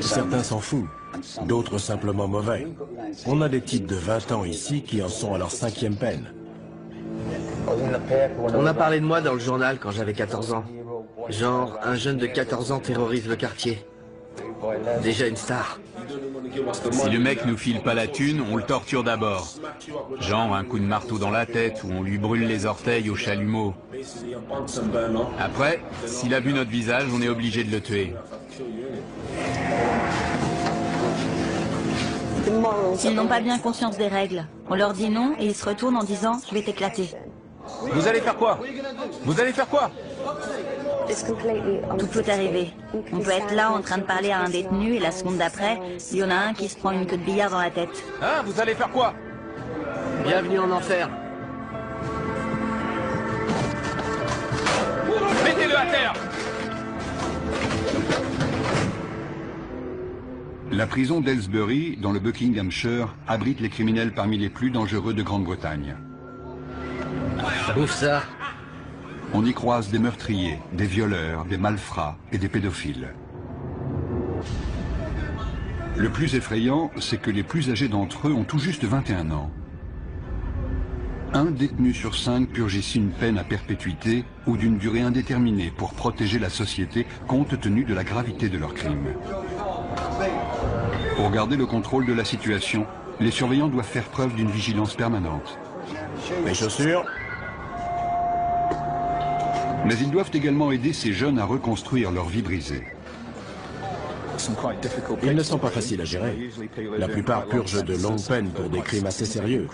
Certains s'en foutent, d'autres simplement mauvais. On a des types de 20 ans ici qui en sont à leur 5e peine. On a parlé de moi dans le journal quand j'avais 14 ans. Genre, un jeune de 14 ans terrorise le quartier. Déjà une star. Si le mec nous file pas la thune, on le torture d'abord. Genre un coup de marteau dans la tête ou on lui brûle les orteils au chalumeau. Après, s'il a vu notre visage, on est obligé de le tuer. S'ils n'ont pas bien conscience des règles, on leur dit non et ils se retournent en disant « je vais t'éclater ». Vous allez faire quoi? Vous allez faire quoi? Tout peut arriver. On peut être là en train de parler à un détenu et la seconde d'après, il y en a un qui se prend une queue de billard dans la tête. Hein? Vous allez faire quoi? Bienvenue en enfer. Mettez-le à terre! La prison d'Aylesbury, dans le Buckinghamshire, abrite les criminels parmi les plus dangereux de Grande-Bretagne. Ouf ça. On y croise des meurtriers, des violeurs, des malfrats et des pédophiles. Le plus effrayant, c'est que les plus âgés d'entre eux ont tout juste 21 ans. Un détenu sur 5 purge ici une peine à perpétuité ou d'une durée indéterminée pour protéger la société compte tenu de la gravité de leurs crimes. Pour garder le contrôle de la situation, les surveillants doivent faire preuve d'une vigilance permanente. Les chaussures? Mais ils doivent également aider ces jeunes à reconstruire leur vie brisée. Ils ne sont pas faciles à gérer. La plupart purgent de longues peines pour des crimes assez sérieux.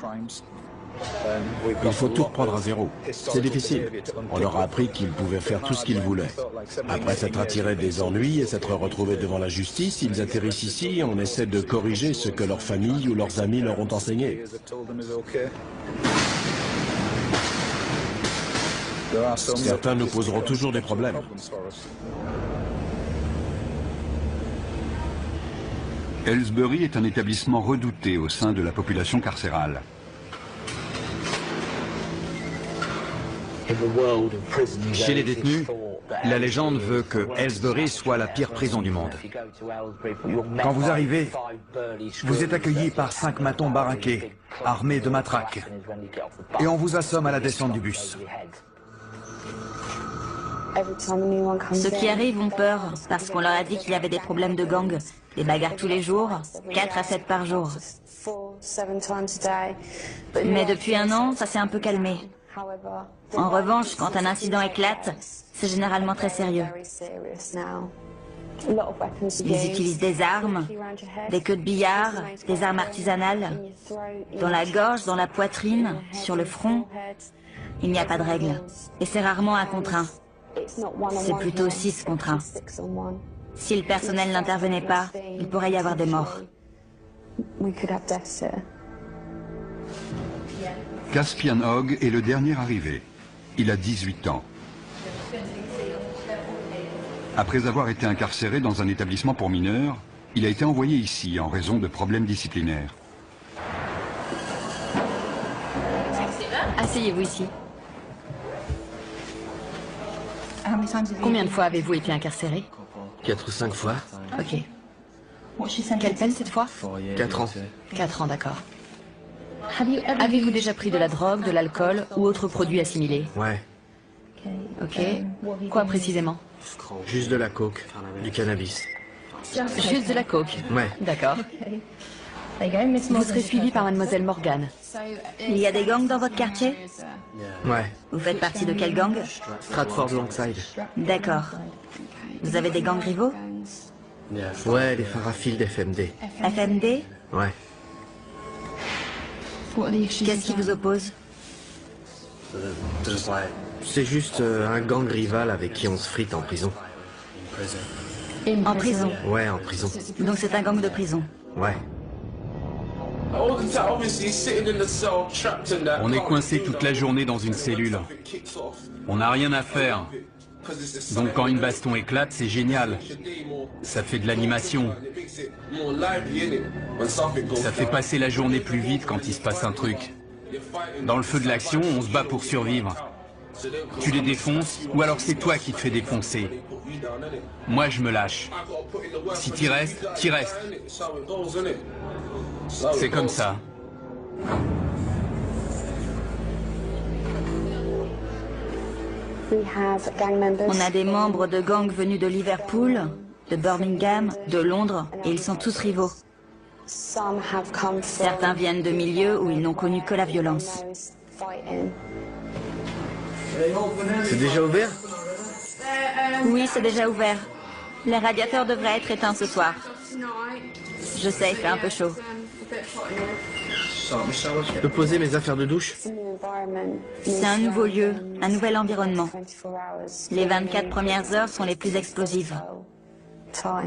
Il faut tout reprendre à zéro. C'est difficile. On leur a appris qu'ils pouvaient faire tout ce qu'ils voulaient. Après s'être attirés des ennuis et s'être retrouvés devant la justice, ils atterrissent ici et on essaie de corriger ce que leur famille ou leurs amis leur ont enseigné. Certains nous poseront toujours des problèmes. Aylesbury est un établissement redouté au sein de la population carcérale. Chez les détenus, la légende veut que Aylesbury soit la pire prison du monde. Quand vous arrivez, vous êtes accueilli par 5 matons baraqués, armés de matraques, et on vous assomme à la descente du bus. Ceux qui arrivent ont peur parce qu'on leur a dit qu'il y avait des problèmes de gang, des bagarres tous les jours, 4 à 7 par jour. Mais depuis un an, ça s'est un peu calmé. En revanche, quand un incident éclate, c'est généralement très sérieux. Ils utilisent des armes, des queues de billard, des armes artisanales, dans la gorge, dans la poitrine, sur le front. Il n'y a pas de règle. Et c'est rarement 1 contre 1. C'est plutôt 6 contre 1. Si le personnel n'intervenait pas, il pourrait y avoir des morts. Caspian Hogg est le dernier arrivé. Il a 18 ans. Après avoir été incarcéré dans un établissement pour mineurs, il a été envoyé ici en raison de problèmes disciplinaires. Asseyez-vous ici. Combien de fois avez-vous été incarcéré? 4 ou 5 fois. Ok. Quelle peine cette fois? 4 ans. 4 ans, d'accord. Avez-vous déjà pris de la drogue, de l'alcool ou autre produit assimilé? Ouais. Ok. Quoi précisément? Juste de la coke, du cannabis. Juste de la coke? Ouais. D'accord. Vous serez suivi par mademoiselle Morgan. Il y a des gangs dans votre quartier? Ouais. Vous faites partie de quel gang? Stratford Longside. D'accord. Vous avez des gangs rivaux? Ouais, les Fairfield FMD. FMD? Ouais. Qu'est-ce qui vous oppose? C'est juste un gang rival avec qui on se frite en prison. En prison? Ouais, en prison. Donc c'est un gang de prison? Ouais. On est coincé toute la journée dans une cellule. On n'a rien à faire. Donc quand une baston éclate, c'est génial. Ça fait de l'animation. Ça fait passer la journée plus vite quand il se passe un truc. Dans le feu de l'action, on se bat pour survivre. Tu les défonces, ou alors c'est toi qui te fais défoncer. Moi, je me lâche. Si t'y restes, t'y restes. C'est comme ça. On a des membres de gangs venus de Liverpool, de Birmingham, de Londres, et ils sont tous rivaux. Certains viennent de milieux où ils n'ont connu que la violence. C'est déjà ouvert? Oui, c'est déjà ouvert. Les radiateurs devraient être éteints ce soir. Je sais, il fait un peu chaud. Je peux poser mes affaires de douche? C'est un nouveau lieu, un nouvel environnement. Les 24 premières heures sont les plus explosives.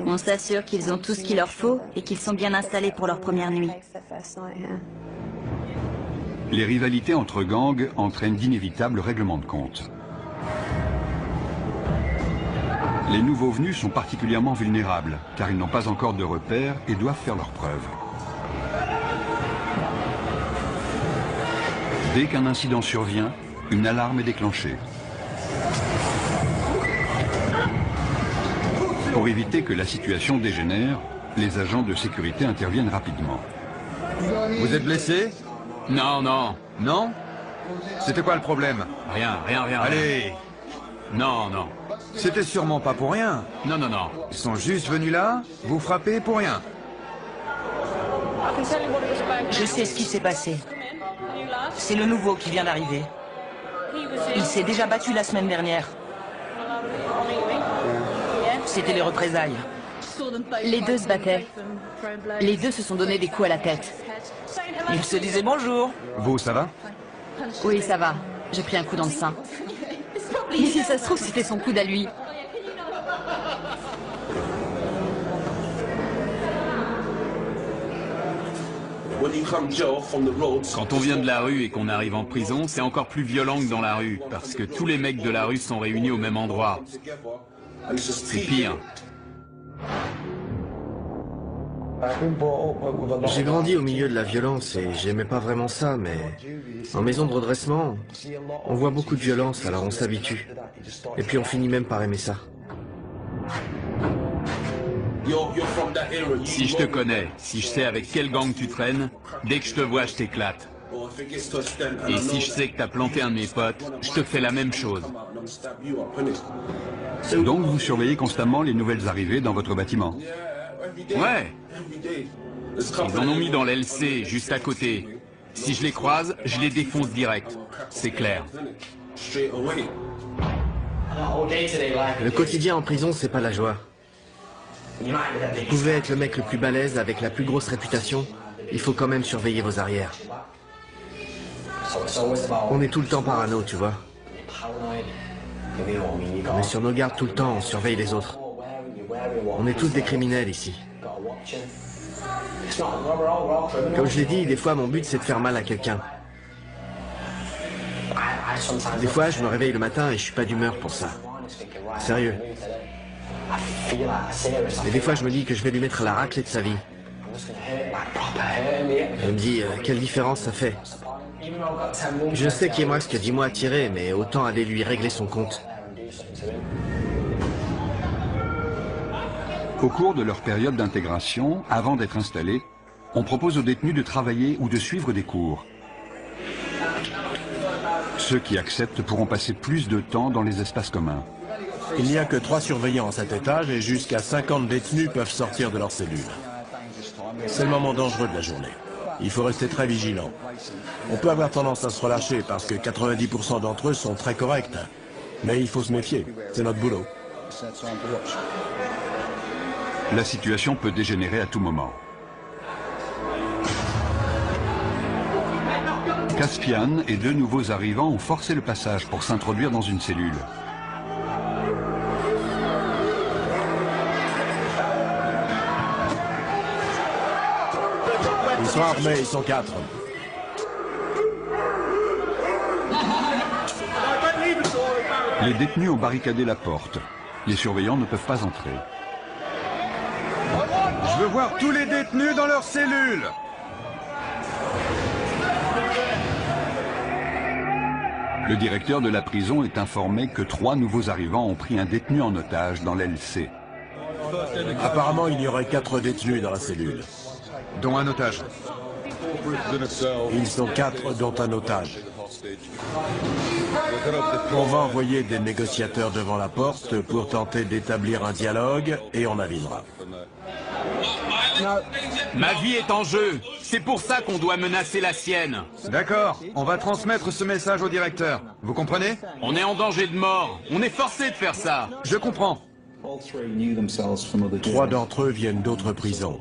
On s'assure qu'ils ont tout ce qu'il leur faut et qu'ils sont bien installés pour leur première nuit. Les rivalités entre gangs entraînent d'inévitables règlements de compte. Les nouveaux venus sont particulièrement vulnérables, car ils n'ont pas encore de repères et doivent faire leurs preuves. Dès qu'un incident survient, une alarme est déclenchée. Pour éviter que la situation dégénère, les agents de sécurité interviennent rapidement. Vous êtes blessé? Non, non. Non? C'était quoi le problème? Rien. Allez! Non, non. C'était sûrement pas pour rien. Non, non, non. Ils sont juste venus là, vous frapper pour rien. Je sais ce qui s'est passé. C'est le nouveau qui vient d'arriver. Il s'est déjà battu la semaine dernière. C'était les représailles. Les deux se battaient. Les deux se sont donné des coups à la tête. Ils se disaient bonjour. Vous, ça va? Oui, ça va. J'ai pris un coup dans le sein. Mais si ça se trouve, c'était son coude à lui. Quand on vient de la rue et qu'on arrive en prison, c'est encore plus violent que dans la rue, parce que tous les mecs de la rue sont réunis au même endroit. C'est pire. J'ai grandi au milieu de la violence et j'aimais pas vraiment ça, mais en maison de redressement, on voit beaucoup de violence, alors on s'habitue. Et puis on finit même par aimer ça. Si je te connais, si je sais avec quel gang tu traînes, dès que je te vois, je t'éclate. Et si je sais que t'as planté un de mes potes, je te fais la même chose. Donc vous surveillez constamment les nouvelles arrivées dans votre bâtiment. Ouais. Ils en ont mis dans l'LC, juste à côté. Si je les croise, je les défonce direct. C'est clair. Le quotidien en prison, c'est pas la joie. Vous pouvez être le mec le plus balèze avec la plus grosse réputation, il faut quand même surveiller vos arrières. On est tout le temps parano, tu vois. On est sur nos gardes tout le temps, on surveille les autres. On est tous des criminels ici. Comme je l'ai dit, des fois mon but c'est de faire mal à quelqu'un. Des fois je me réveille le matin et je suis pas d'humeur pour ça. Sérieux. Et des fois je me dis que je vais lui mettre la raclée de sa vie. Elle me dit quelle différence ça fait. Je sais qu'il me reste que 10 mois à tirer, mais autant aller lui régler son compte. Au cours de leur période d'intégration, avant d'être installés, on propose aux détenus de travailler ou de suivre des cours. Ceux qui acceptent pourront passer plus de temps dans les espaces communs. Il n'y a que 3 surveillants à cet étage et jusqu'à 50 détenus peuvent sortir de leur cellule. C'est le moment dangereux de la journée. Il faut rester très vigilant. On peut avoir tendance à se relâcher parce que 90% d'entre eux sont très corrects. Mais il faut se méfier, c'est notre boulot. La situation peut dégénérer à tout moment. Caspian et 2 nouveaux arrivants ont forcé le passage pour s'introduire dans une cellule. Ils sont armés, ils sont 4. Les détenus ont barricadé la porte. Les surveillants ne peuvent pas entrer. Je veux voir tous les détenus dans leur cellule. Le directeur de la prison est informé que 3 nouveaux arrivants ont pris un détenu en otage dans l'aile C. Apparemment, il y aurait 4 détenus dans la cellule. Dont un otage. Ils sont 4, dont un otage. On va envoyer des négociateurs devant la porte pour tenter d'établir un dialogue et on avisera. Ma vie est en jeu. C'est pour ça qu'on doit menacer la sienne. D'accord, on va transmettre ce message au directeur. Vous comprenez? On est en danger de mort. On est forcé de faire ça. Je comprends. 3 d'entre eux viennent d'autres prisons.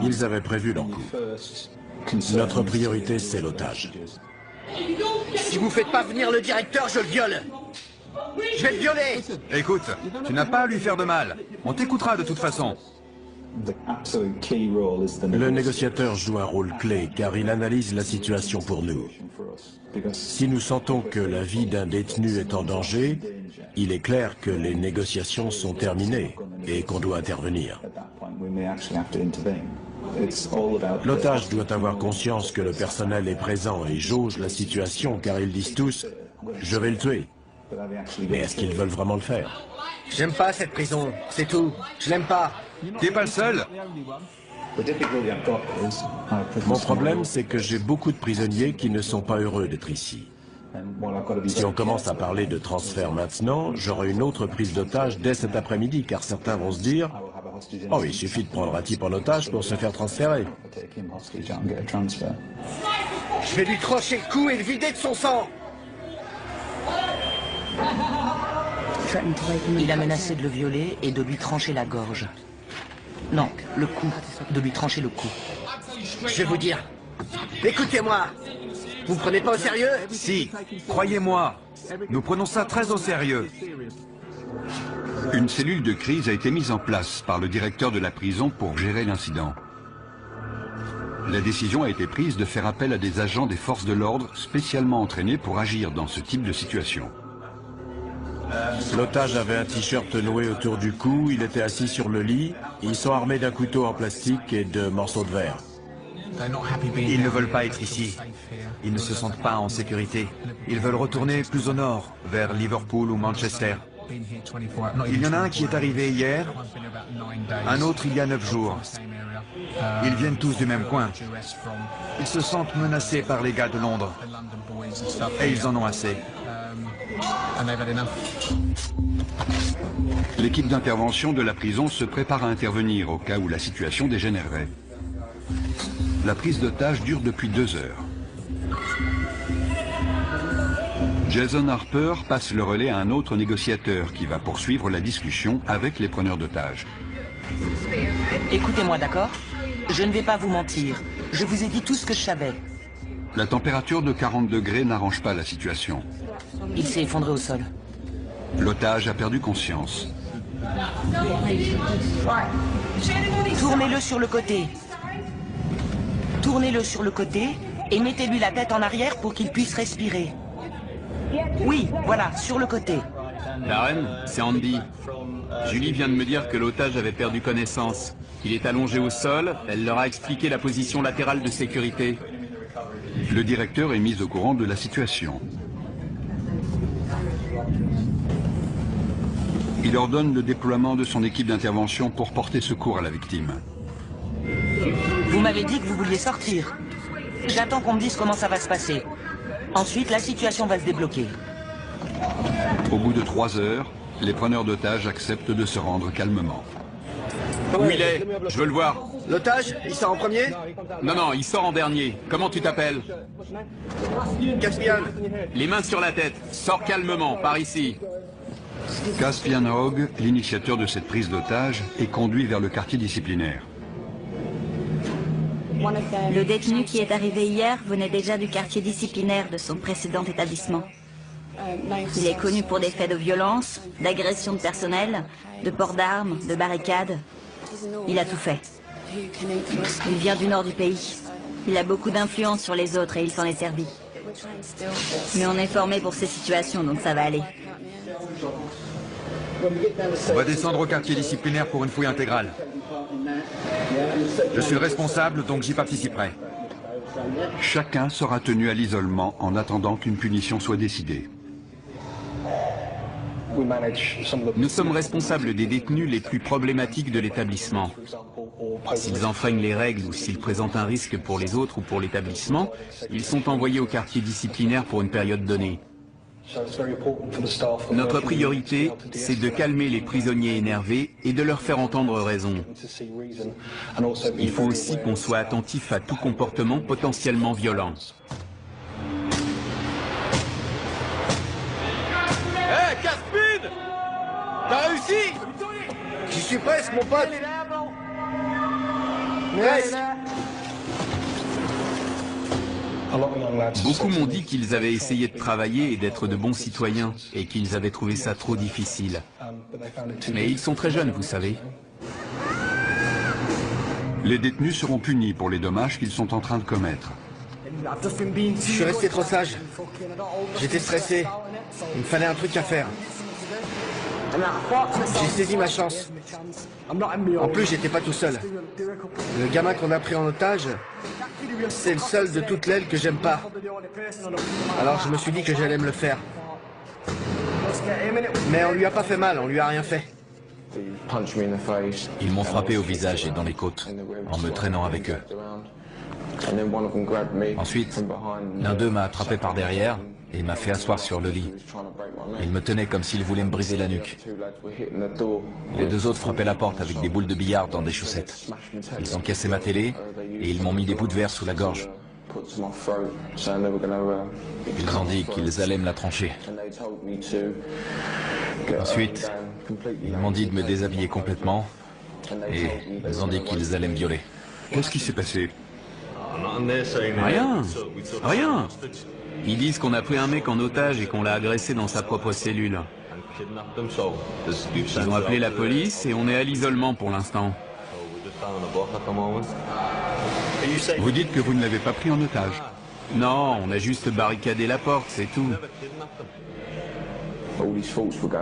Ils avaient prévu leur coup. Notre priorité, c'est l'otage. Si vous faites pas venir le directeur, je le viole. Je vais le violer. Écoute, tu n'as pas à lui faire de mal. On t'écoutera de toute façon. Le négociateur joue un rôle clé car il analyse la situation pour nous. Si nous sentons que la vie d'un détenu est en danger, il est clair que les négociations sont terminées et qu'on doit intervenir. L'otage doit avoir conscience que le personnel est présent et jauge la situation car ils disent tous « je vais le tuer ». Mais est-ce qu'ils veulent vraiment le faire? J'aime pas cette prison, c'est tout. Je l'aime pas. T'es pas le seul. Mon problème, c'est que j'ai beaucoup de prisonniers qui ne sont pas heureux d'être ici. Si on commence à parler de transfert maintenant, j'aurai une autre prise d'otage dès cet après-midi, car certains vont se dire « Oh, il suffit de prendre un type en otage pour se faire transférer. » Je vais lui trancher le cou et le vider de son sang. Il a menacé de le violer et de lui trancher la gorge. Non, le cou. De lui trancher le cou. Je vais vous dire. Écoutez-moi. Vous me prenez pas au sérieux? Si, croyez-moi, nous prenons ça très au sérieux. Une cellule de crise a été mise en place par le directeur de la prison pour gérer l'incident. La décision a été prise de faire appel à des agents des forces de l'ordre spécialement entraînés pour agir dans ce type de situation. L'otage avait un t-shirt noué autour du cou, il était assis sur le lit, ils sont armés d'un couteau en plastique et de morceaux de verre. Ils ne veulent pas être ici. Ils ne se sentent pas en sécurité. Ils veulent retourner plus au nord, vers Liverpool ou Manchester. Il y en a un qui est arrivé hier, un autre il y a 9 jours. Ils viennent tous du même coin. Ils se sentent menacés par les gars de Londres. Et ils en ont assez. L'équipe d'intervention de la prison se prépare à intervenir au cas où la situation dégénérerait. La prise d'otage dure depuis 2 heures. Jason Harper passe le relais à un autre négociateur qui va poursuivre la discussion avec les preneurs d'otages. Écoutez-moi, d'accord? Je ne vais pas vous mentir. Je vous ai dit tout ce que je savais. La température de 40 degrés n'arrange pas la situation. Il s'est effondré au sol. L'otage a perdu conscience. Tournez-le sur le côté. Tournez-le sur le côté et mettez-lui la tête en arrière pour qu'il puisse respirer. Oui, voilà, sur le côté. La reine, c'est Andy. Julie vient de me dire que l'otage avait perdu connaissance. Il est allongé au sol, elle leur a expliqué la position latérale de sécurité. Le directeur est mis au courant de la situation. Il ordonne le déploiement de son équipe d'intervention pour porter secours à la victime. Vous m'avez dit que vous vouliez sortir. J'attends qu'on me dise comment ça va se passer. Ensuite, la situation va se débloquer. Au bout de 3 heures, les preneurs d'otages acceptent de se rendre calmement. Où il est? Je veux le voir. L'otage, il sort en premier? Non, non, il sort en dernier. Comment tu t'appelles? Caspian. Les mains sur la tête. Sors calmement, par ici. Caspian Hogg, l'initiateur de cette prise d'otage, est conduit vers le quartier disciplinaire. Le détenu qui est arrivé hier venait déjà du quartier disciplinaire de son précédent établissement. Il est connu pour des faits de violence, d'agression de personnel, de port d'armes, de barricades. Il a tout fait. Il vient du nord du pays. Il a beaucoup d'influence sur les autres et il s'en est servi. Mais on est formé pour ces situations, donc ça va aller. On va descendre au quartier disciplinaire pour une fouille intégrale. Je suis le responsable, donc j'y participerai. Chacun sera tenu à l'isolement en attendant qu'une punition soit décidée. Nous sommes responsables des détenus les plus problématiques de l'établissement. S'ils enfreignent les règles ou s'ils présentent un risque pour les autres ou pour l'établissement, ils sont envoyés au quartier disciplinaire pour une période donnée. Notre priorité, c'est de calmer les prisonniers énervés et de leur faire entendre raison. Il faut aussi qu'on soit attentif à tout comportement potentiellement violent. Hé, Caspid! T'as réussi? J'y suis presque, mon pote! Presque! Beaucoup m'ont dit qu'ils avaient essayé de travailler et d'être de bons citoyens, et qu'ils avaient trouvé ça trop difficile. Mais ils sont très jeunes, vous savez. Les détenus seront punis pour les dommages qu'ils sont en train de commettre. Je suis resté trop sage. J'étais stressé. Il me fallait un truc à faire. J'ai saisi ma chance. En plus, j'étais pas tout seul. Le gamin qu'on a pris en otage, c'est le seul de toute l'aile que j'aime pas. Alors je me suis dit que j'allais me le faire. Mais on lui a pas fait mal, on lui a rien fait. Ils m'ont frappé au visage et dans les côtes, en me traînant avec eux. Ensuite, l'un d'eux m'a attrapé par derrière et m'a fait asseoir sur le lit. Il me tenait comme s'il voulait me briser la nuque. Les deux autres frappaient la porte avec des boules de billard dans des chaussettes. Ils ont cassé ma télé et ils m'ont mis des bouts de verre sous la gorge. Ils ont dit qu'ils allaient me la trancher. Ensuite, ils m'ont dit de me déshabiller complètement et ils ont dit qu'ils allaient me violer. Qu'est-ce qui s'est passé? Rien, rien. Ils disent qu'on a pris un mec en otage et qu'on l'a agressé dans sa propre cellule. Ils ont appelé la police et on est à l'isolement pour l'instant. Vous dites que vous ne l'avez pas pris en otage? Non, on a juste barricadé la porte, c'est tout.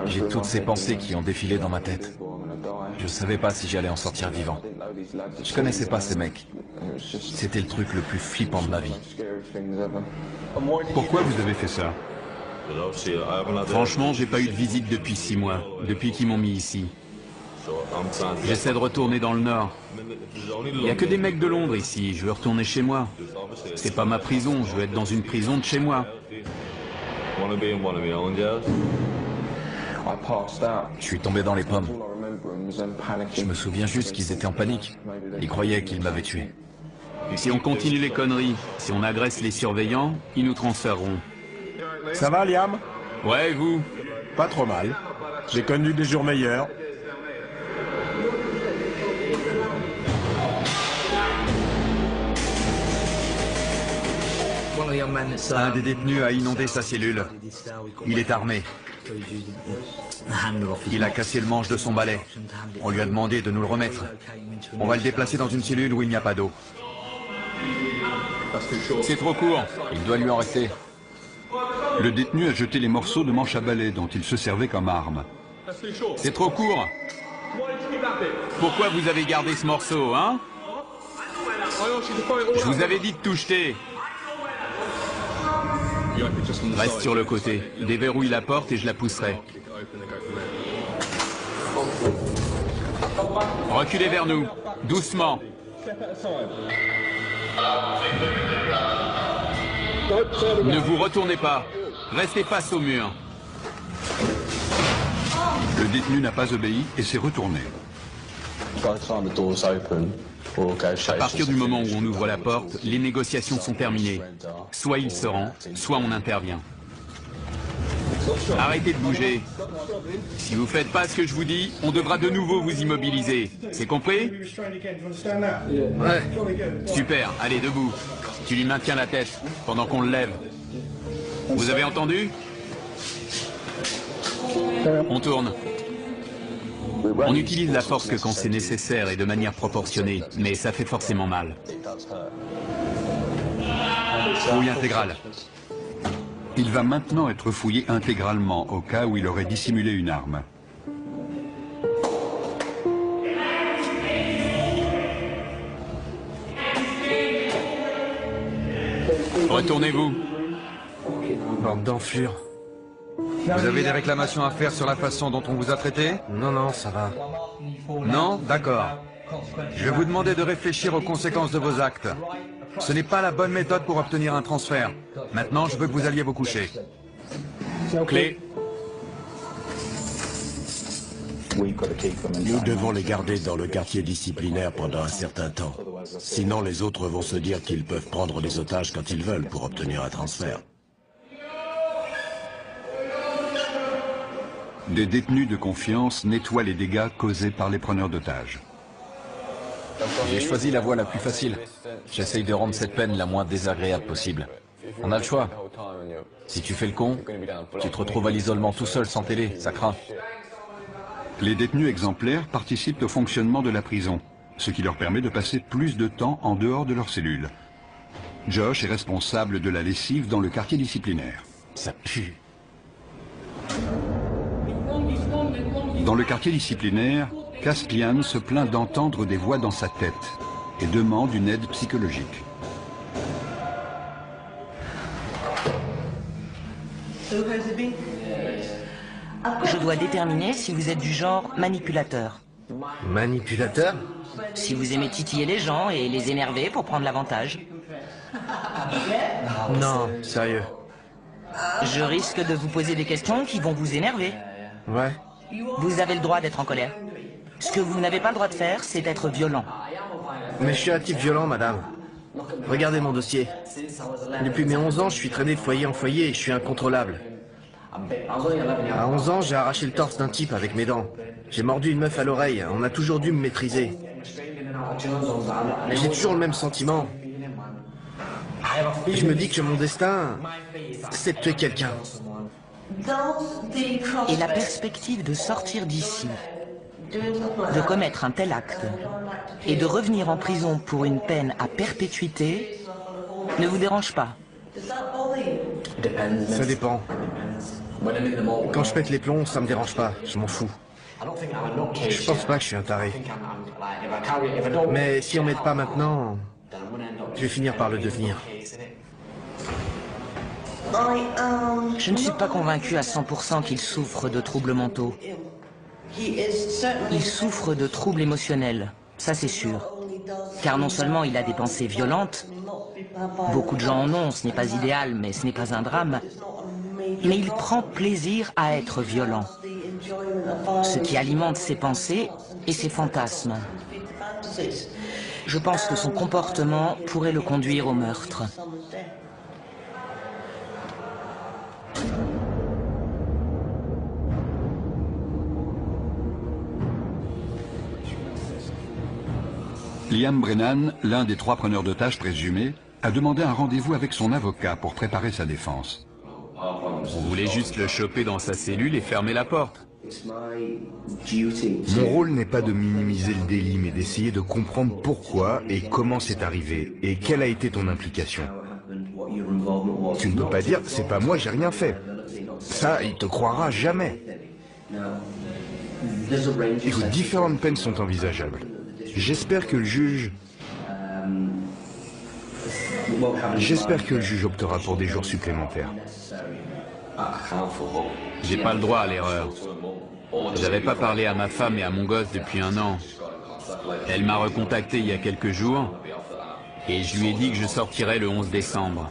J'ai toutes ces pensées qui ont défilé dans ma tête. Je ne savais pas si j'allais en sortir vivant. Je connaissais pas ces mecs. C'était le truc le plus flippant de ma vie. Pourquoi vous avez fait ça? Franchement, j'ai pas eu de visite depuis 6 mois, depuis qu'ils m'ont mis ici. J'essaie de retourner dans le Nord. Il n'y a que des mecs de Londres ici, je veux retourner chez moi. C'est pas ma prison, je veux être dans une prison de chez moi. Je suis tombé dans les pommes. Je me souviens juste qu'ils étaient en panique. Ils croyaient qu'ils m'avaient tué. Si on continue les conneries, si on agresse les surveillants, ils nous transféreront. Ça va, Liam? Ouais, et vous? Pas trop mal. J'ai connu des jours meilleurs. Un des détenus a inondé sa cellule. Il est armé. Il a cassé le manche de son balai. On lui a demandé de nous le remettre. On va le déplacer dans une cellule où il n'y a pas d'eau. C'est trop court. Il doit lui en rester. Le détenu a jeté les morceaux de manche à balai dont il se servait comme arme. C'est trop court. Pourquoi vous avez gardé ce morceau, hein? Je vous avais dit de tout jeter. Reste sur le côté. Déverrouille la porte et je la pousserai. Reculez vers nous. Doucement. Ne vous retournez pas. Restez face au mur. Le détenu n'a pas obéi et s'est retourné. À partir du moment où on ouvre la porte, les négociations sont terminées. Soit il se rend, soit on intervient. Arrêtez de bouger. Si vous faites pas ce que je vous dis, on devra de nouveau vous immobiliser. C'est compris? Ouais. Super, allez, debout. Tu lui maintiens la tête pendant qu'on le lève. Vous avez entendu? On tourne. On utilise la force que quand c'est nécessaire et de manière proportionnée, mais ça fait forcément mal. Fouille intégrale. Il va maintenant être fouillé intégralement au cas où il aurait dissimulé une arme. Retournez-vous. Bande d'enflure. Vous avez des réclamations à faire sur la façon dont on vous a traité? Non, non, ça va. Non? D'accord. Je vais vous demander de réfléchir aux conséquences de vos actes. Ce n'est pas la bonne méthode pour obtenir un transfert. Maintenant, je veux que vous alliez vous coucher. Clé. Nous devons les garder dans le quartier disciplinaire pendant un certain temps. Sinon, les autres vont se dire qu'ils peuvent prendre des otages quand ils veulent pour obtenir un transfert. Des détenus de confiance nettoient les dégâts causés par les preneurs d'otages. J'ai choisi la voie la plus facile. J'essaye de rendre cette peine la moins désagréable possible. On a le choix. Si tu fais le con, tu te retrouves à l'isolement tout seul sans télé, ça craint. Les détenus exemplaires participent au fonctionnement de la prison, ce qui leur permet de passer plus de temps en dehors de leur cellule. Josh est responsable de la lessive dans le quartier disciplinaire. Ça pue. Dans le quartier disciplinaire, Caspian se plaint d'entendre des voix dans sa tête et demande une aide psychologique. Je dois déterminer si vous êtes du genre manipulateur. Manipulateur? Si vous aimez titiller les gens et les énerver pour prendre l'avantage. Non, sérieux. Je risque de vous poser des questions qui vont vous énerver. Ouais. Vous avez le droit d'être en colère. Ce que vous n'avez pas le droit de faire, c'est être violent. Mais je suis un type violent, madame. Regardez mon dossier. Depuis mes 11 ans, je suis traîné de foyer en foyer et je suis incontrôlable. À 11 ans, j'ai arraché le torse d'un type avec mes dents. J'ai mordu une meuf à l'oreille. On a toujours dû me maîtriser. J'ai toujours le même sentiment. Je me dis que mon destin, c'est de tuer quelqu'un. Et la perspective de sortir d'ici, de commettre un tel acte, et de revenir en prison pour une peine à perpétuité, ne vous dérange pas? Ça dépend. Quand je pète les plombs, ça me dérange pas. Je m'en fous. Je pense pas que je suis un taré. Mais si on m'aide pas maintenant, je vais finir par le devenir. Je ne suis pas convaincu à 100% qu'il souffre de troubles mentaux. Il souffre de troubles émotionnels, ça c'est sûr. Car non seulement il a des pensées violentes, beaucoup de gens en ont, ce n'est pas idéal, mais ce n'est pas un drame, mais il prend plaisir à être violent, ce qui alimente ses pensées et ses fantasmes. Je pense que son comportement pourrait le conduire au meurtre. Liam Brennan, l'un des 3 preneurs d'otages présumés, a demandé un rendez-vous avec son avocat pour préparer sa défense. Vous voulez juste le choper dans sa cellule et fermer la porte. Mon rôle n'est pas de minimiser le délit, mais d'essayer de comprendre pourquoi et comment c'est arrivé, et quelle a été ton implication. Tu ne peux pas dire, c'est pas moi, j'ai rien fait. Ça, il te croira jamais. Écoute, différentes peines sont envisageables. J'espère que le juge optera pour des jours supplémentaires. J'ai pas le droit à l'erreur. J'avais pas parlé à ma femme et à mon gosse depuis 1 an. Elle m'a recontacté il y a quelques jours et je lui ai dit que je sortirais le 11 décembre.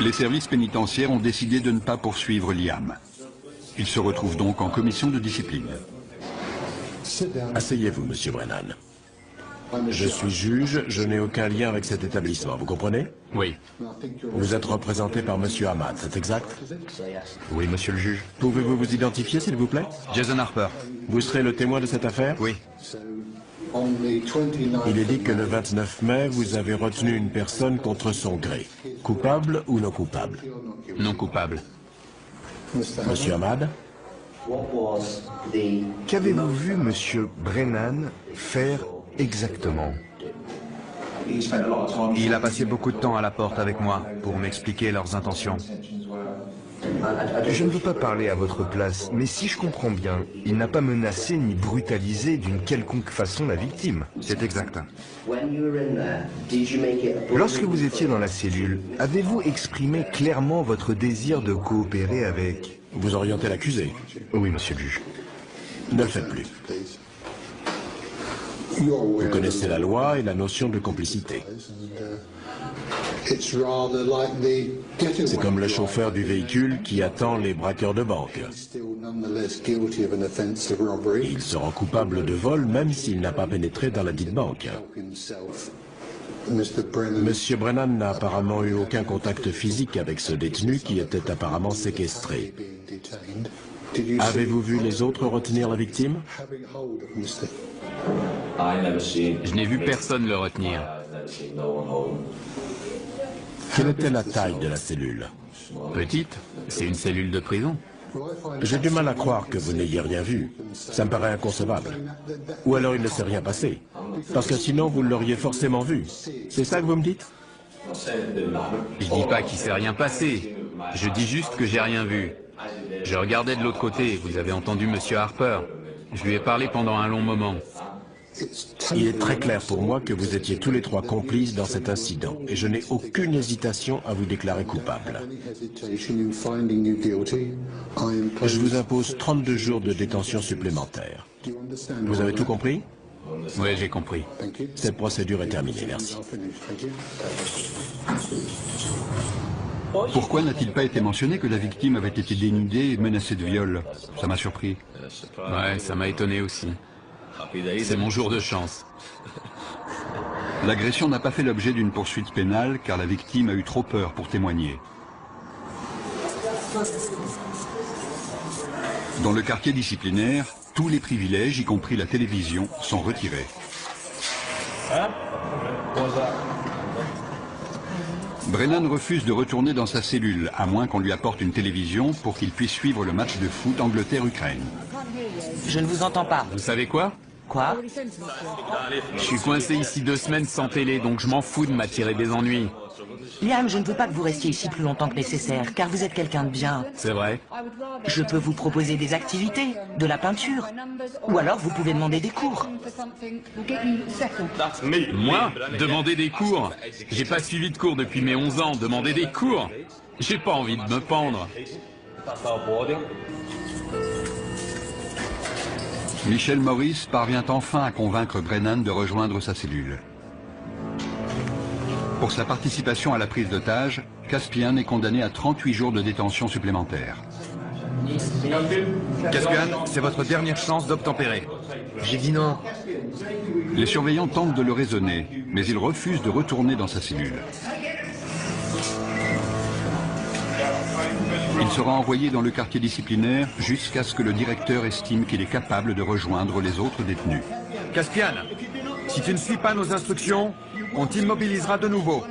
Les services pénitentiaires ont décidé de ne pas poursuivre Liam. Il se retrouve donc en commission de discipline. Asseyez-vous, monsieur Brennan. Je suis juge, je n'ai aucun lien avec cet établissement, vous comprenez? Oui. Vous êtes représenté par monsieur Ahmad, c'est exact? Oui, monsieur le juge. Pouvez-vous vous identifier, s'il vous plaît? Jason Harper. Vous serez le témoin de cette affaire? Oui. Il est dit que le 29 mai, vous avez retenu une personne contre son gré. Coupable ou non coupable? Non coupable. Monsieur Ahmad? Qu'avez-vous vu monsieur Brennan faire exactement? Il a passé beaucoup de temps à la porte avec moi pour m'expliquer leurs intentions. Je ne veux pas parler à votre place, mais si je comprends bien, il n'a pas menacé ni brutalisé d'une quelconque façon la victime. C'est exact. Lorsque vous étiez dans la cellule, avez-vous exprimé clairement votre désir de coopérer avec... Vous orientez l'accusé. Oui, monsieur le juge. Ne le faites plus. Vous connaissez la loi et la notion de complicité. C'est comme le chauffeur du véhicule qui attend les braqueurs de banque. Il se rend coupable de vol même s'il n'a pas pénétré dans la dite banque. Monsieur Brennan n'a apparemment eu aucun contact physique avec ce détenu qui était apparemment séquestré. Avez-vous vu les autres retenir la victime? Je n'ai vu personne le retenir. Quelle était la taille de la cellule? Petite, c'est une cellule de prison. J'ai du mal à croire que vous n'ayez rien vu. Ça me paraît inconcevable. Ou alors il ne s'est rien passé. Parce que sinon vous l'auriez forcément vu. C'est ça que vous me dites? Je dis pas qu'il s'est rien passé. Je dis juste que j'ai rien vu. Je regardais de l'autre côté. Vous avez entendu Monsieur Harper. Je lui ai parlé pendant un long moment. Il est très clair pour moi que vous étiez tous les trois complices dans cet incident et je n'ai aucune hésitation à vous déclarer coupable. Je vous impose 32 jours de détention supplémentaire. Vous avez tout compris? Oui, j'ai compris. Cette procédure est terminée, merci. Pourquoi n'a-t-il pas été mentionné que la victime avait été dénudée et menacée de viol? Ça m'a surpris. Ouais, ça m'a étonné aussi. C'est mon jour de chance. L'agression n'a pas fait l'objet d'une poursuite pénale car la victime a eu trop peur pour témoigner. Dans le quartier disciplinaire, tous les privilèges, y compris la télévision, sont retirés. Brennan refuse de retourner dans sa cellule, à moins qu'on lui apporte une télévision pour qu'il puisse suivre le match de foot Angleterre-Ukraine. Je ne vous entends pas. Vous savez quoi? Quoi? Je suis coincé ici 2 semaines sans télé, donc je m'en fous de m'attirer des ennuis. Liam, je ne veux pas que vous restiez ici plus longtemps que nécessaire, car vous êtes quelqu'un de bien. C'est vrai. Je peux vous proposer des activités, de la peinture, ou alors vous pouvez demander des cours. Moi? Demander des cours? J'ai pas suivi de cours depuis mes 11 ans, demander des cours? J'ai pas envie de me pendre. Michel Morris parvient enfin à convaincre Brennan de rejoindre sa cellule. Pour sa participation à la prise d'otage, Caspian est condamné à 38 jours de détention supplémentaire. Caspian, c'est votre dernière chance d'obtempérer. J'ai dit non. Les surveillants tentent de le raisonner, mais il refuse de retourner dans sa cellule. Il sera envoyé dans le quartier disciplinaire jusqu'à ce que le directeur estime qu'il est capable de rejoindre les autres détenus. Caspian, si tu ne suis pas nos instructions, on t'immobilisera de nouveau.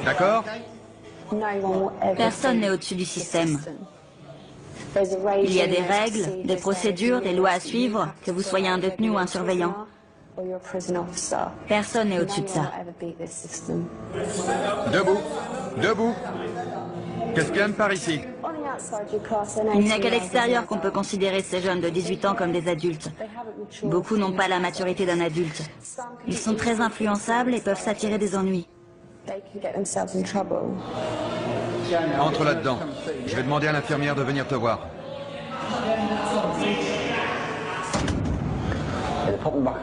D'accord? Personne n'est au-dessus du système. Il y a des règles, des procédures, des lois à suivre, que vous soyez un détenu ou un surveillant. Personne n'est au-dessus de ça. Debout. Debout. Caspian, par ici. Il n'y a qu'à l'extérieur qu'on peut considérer ces jeunes de 18 ans comme des adultes. Beaucoup n'ont pas la maturité d'un adulte. Ils sont très influençables et peuvent s'attirer des ennuis. Entre là-dedans. Je vais demander à l'infirmière de venir te voir.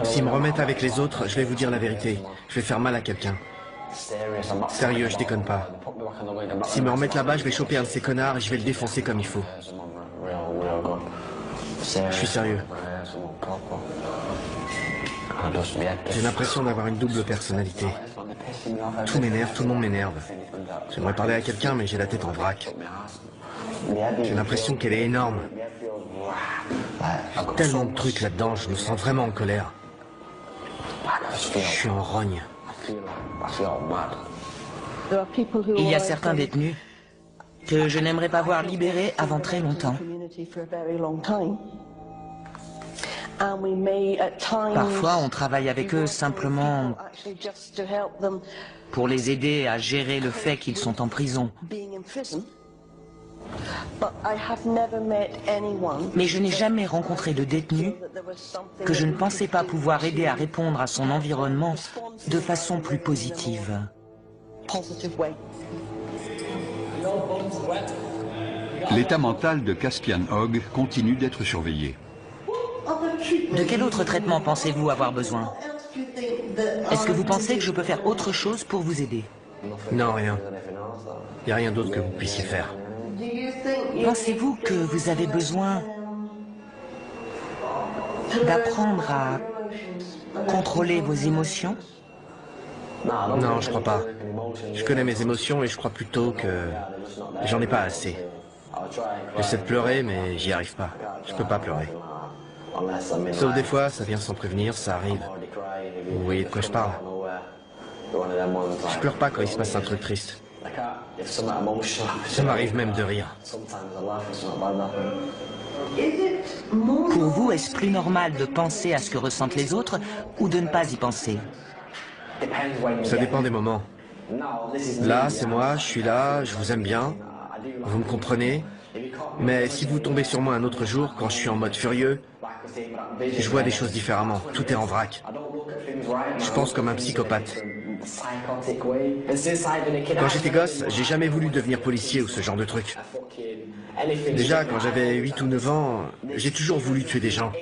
S'ils me remettent avec les autres, je vais vous dire la vérité. Je vais faire mal à quelqu'un. Sérieux, je déconne pas. S'ils me remettent là-bas, je vais choper un de ces connards et je vais le défoncer comme il faut. Je suis sérieux. J'ai l'impression d'avoir une double personnalité. Tout m'énerve, tout le monde m'énerve. J'aimerais parler à quelqu'un, mais j'ai la tête en vrac. J'ai l'impression qu'elle est énorme. Tellement de trucs là-dedans, je me sens vraiment en colère. Je suis en rogne. Il y a certains détenus que je n'aimerais pas voir libérés avant très longtemps. Parfois, on travaille avec eux simplement pour les aider à gérer le fait qu'ils sont en prison. Mais je n'ai jamais rencontré de détenu que je ne pensais pas pouvoir aider à répondre à son environnement de façon plus positive. L'état mental de Caspian Hogg continue d'être surveillé. De quel autre traitement pensez-vous avoir besoin? Est-ce que vous pensez que je peux faire autre chose pour vous aider? Non, rien. Il n'y a rien d'autre que vous puissiez faire. Pensez-vous que vous avez besoin d'apprendre à contrôler vos émotions? Non, je crois pas. Je connais mes émotions et je crois plutôt que j'en ai pas assez. J'essaie de pleurer, mais j'y arrive pas. Je peux pas pleurer. Sauf des fois, ça vient sans prévenir, ça arrive. Vous voyez de quoi je parle? Je pleure pas quand il se passe un truc triste. Ça m'arrive même de rire. Pour vous, est-ce plus normal de penser à ce que ressentent les autres ou de ne pas y penser? Ça dépend des moments. Là, c'est moi, je suis là, je vous aime bien. Vous me comprenez? Mais si vous tombez sur moi un autre jour, quand je suis en mode furieux, je vois des choses différemment. Tout est en vrac. Je pense comme un psychopathe. Quand j'étais gosse, j'ai jamais voulu devenir policier ou ce genre de truc. Déjà, quand j'avais 8 ou 9 ans, j'ai toujours voulu tuer des gens.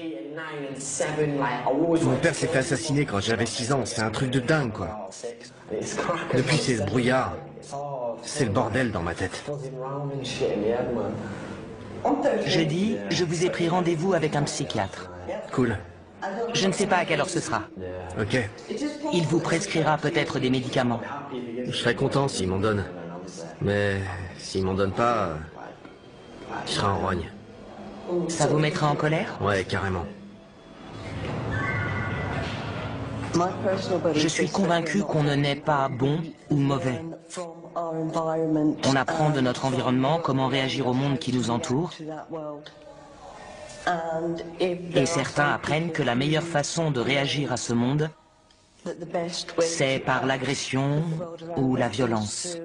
Mon père s'est fait assassiner quand j'avais 6 ans. C'est un truc de dingue, quoi. Depuis, c'est ce brouillard. C'est le bordel dans ma tête. Jeudi, je vous ai pris rendez-vous avec un psychiatre. Cool. Je ne sais pas à quelle heure ce sera. Ok. Il vous prescrira peut-être des médicaments. Je serais content s'il m'en donne. Mais s'il m'en donne pas, je serai en rogne. Ça vous mettra en colère? Ouais, carrément. Je suis convaincu qu'on ne naît pas bon ou mauvais. On apprend de notre environnement comment réagir au monde qui nous entoure. Et certains apprennent que la meilleure façon de réagir à ce monde, c'est par l'agression ou la violence.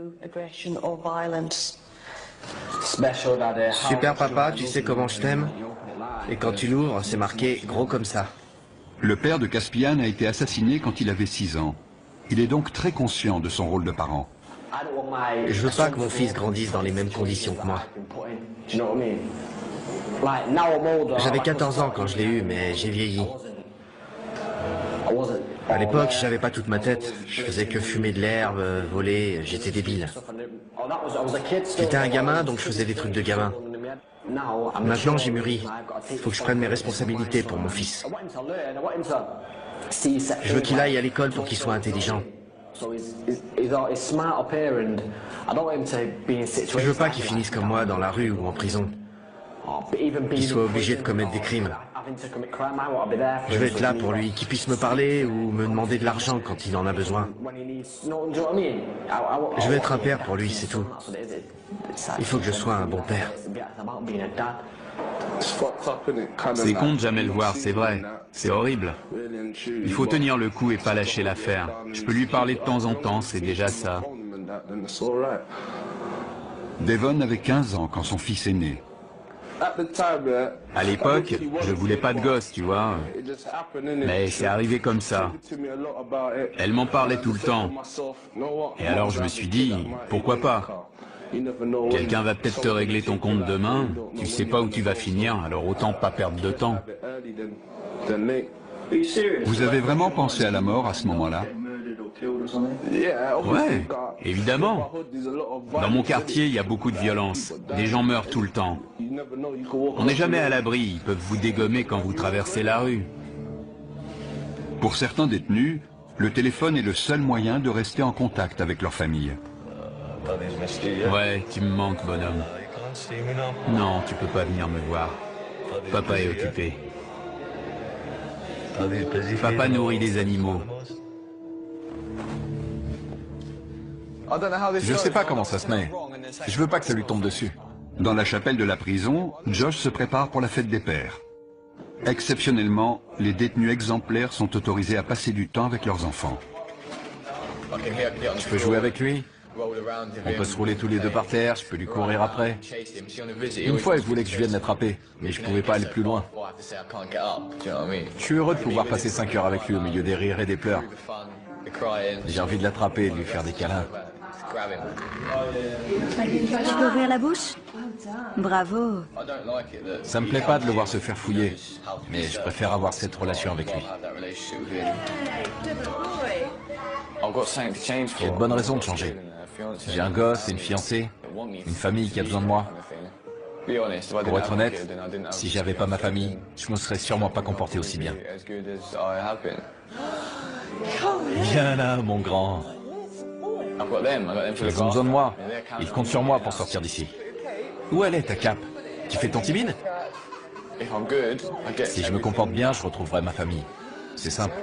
Super papa, tu sais comment je t'aime? Et quand tu l'ouvres, c'est marqué gros comme ça. Le père de Caspian a été assassiné quand il avait 6 ans. Il est donc très conscient de son rôle de parent. Je veux pas que mon fils grandisse dans les mêmes conditions que moi. J'avais 14 ans quand je l'ai eu, mais j'ai vieilli. À l'époque, j'avais pas toute ma tête. Je faisais que fumer de l'herbe, voler, j'étais débile. J'étais un gamin, donc je faisais des trucs de gamin. Maintenant, j'ai mûri. Il faut que je prenne mes responsabilités pour mon fils. Je veux qu'il aille à l'école pour qu'il soit intelligent. Je veux pas qu'il finisse comme moi dans la rue ou en prison. Qu'il soit obligé de commettre des crimes. Je vais être là pour lui, qu'il puisse me parler ou me demander de l'argent quand il en a besoin. Je vais être un père pour lui, c'est tout. Il faut que je sois un bon père. C'est con de jamais le voir, c'est vrai. C'est horrible. Il faut tenir le coup et pas lâcher l'affaire. Je peux lui parler de temps en temps, c'est déjà ça. Devon avait 15 ans quand son fils est né. À l'époque, je voulais pas de gosse, tu vois. Mais c'est arrivé comme ça. Elle m'en parlait tout le temps. Et alors je me suis dit, pourquoi pas? Quelqu'un va peut-être te régler ton compte demain. Tu sais pas où tu vas finir, alors autant pas perdre de temps. Vous avez vraiment pensé à la mort à ce moment-là? Ouais, évidemment. Dans mon quartier, il y a beaucoup de violence. Des gens meurent tout le temps. On n'est jamais à l'abri, ils peuvent vous dégommer quand vous traversez la rue. Pour certains détenus, le téléphone est le seul moyen de rester en contact avec leur famille. Ouais, tu me manques, bonhomme. Non, tu peux pas venir me voir. Papa est occupé. Papa nourrit des animaux. Je sais pas comment ça se met. Je veux pas que ça lui tombe dessus. Dans la chapelle de la prison, Josh se prépare pour la fête des pères. Exceptionnellement, les détenus exemplaires sont autorisés à passer du temps avec leurs enfants. Je peux jouer avec lui? On peut se rouler tous les deux par terre, je peux lui courir après. Une fois, il voulait que je vienne l'attraper, mais je pouvais pas aller plus loin. Je suis heureux de pouvoir passer 5 heures avec lui au milieu des rires et des pleurs. J'ai envie de l'attraper et de lui faire des câlins. Tu peux ouvrir la bouche? Bravo. Ça me plaît pas de le voir se faire fouiller, mais je préfère avoir cette relation avec lui. J'ai de bonnes raisons de changer. J'ai un gosse et une fiancée, une famille qui a besoin de moi. Pour être honnête, si j'avais pas ma famille, je me serais sûrement pas comporté aussi bien. Viens là, mon grand. Ils ont besoin de moi. Ils comptent sur moi pour sortir d'ici. Où elle est, ta cape? Tu fais ton timide? Si je me comporte bien, je retrouverai ma famille. C'est simple.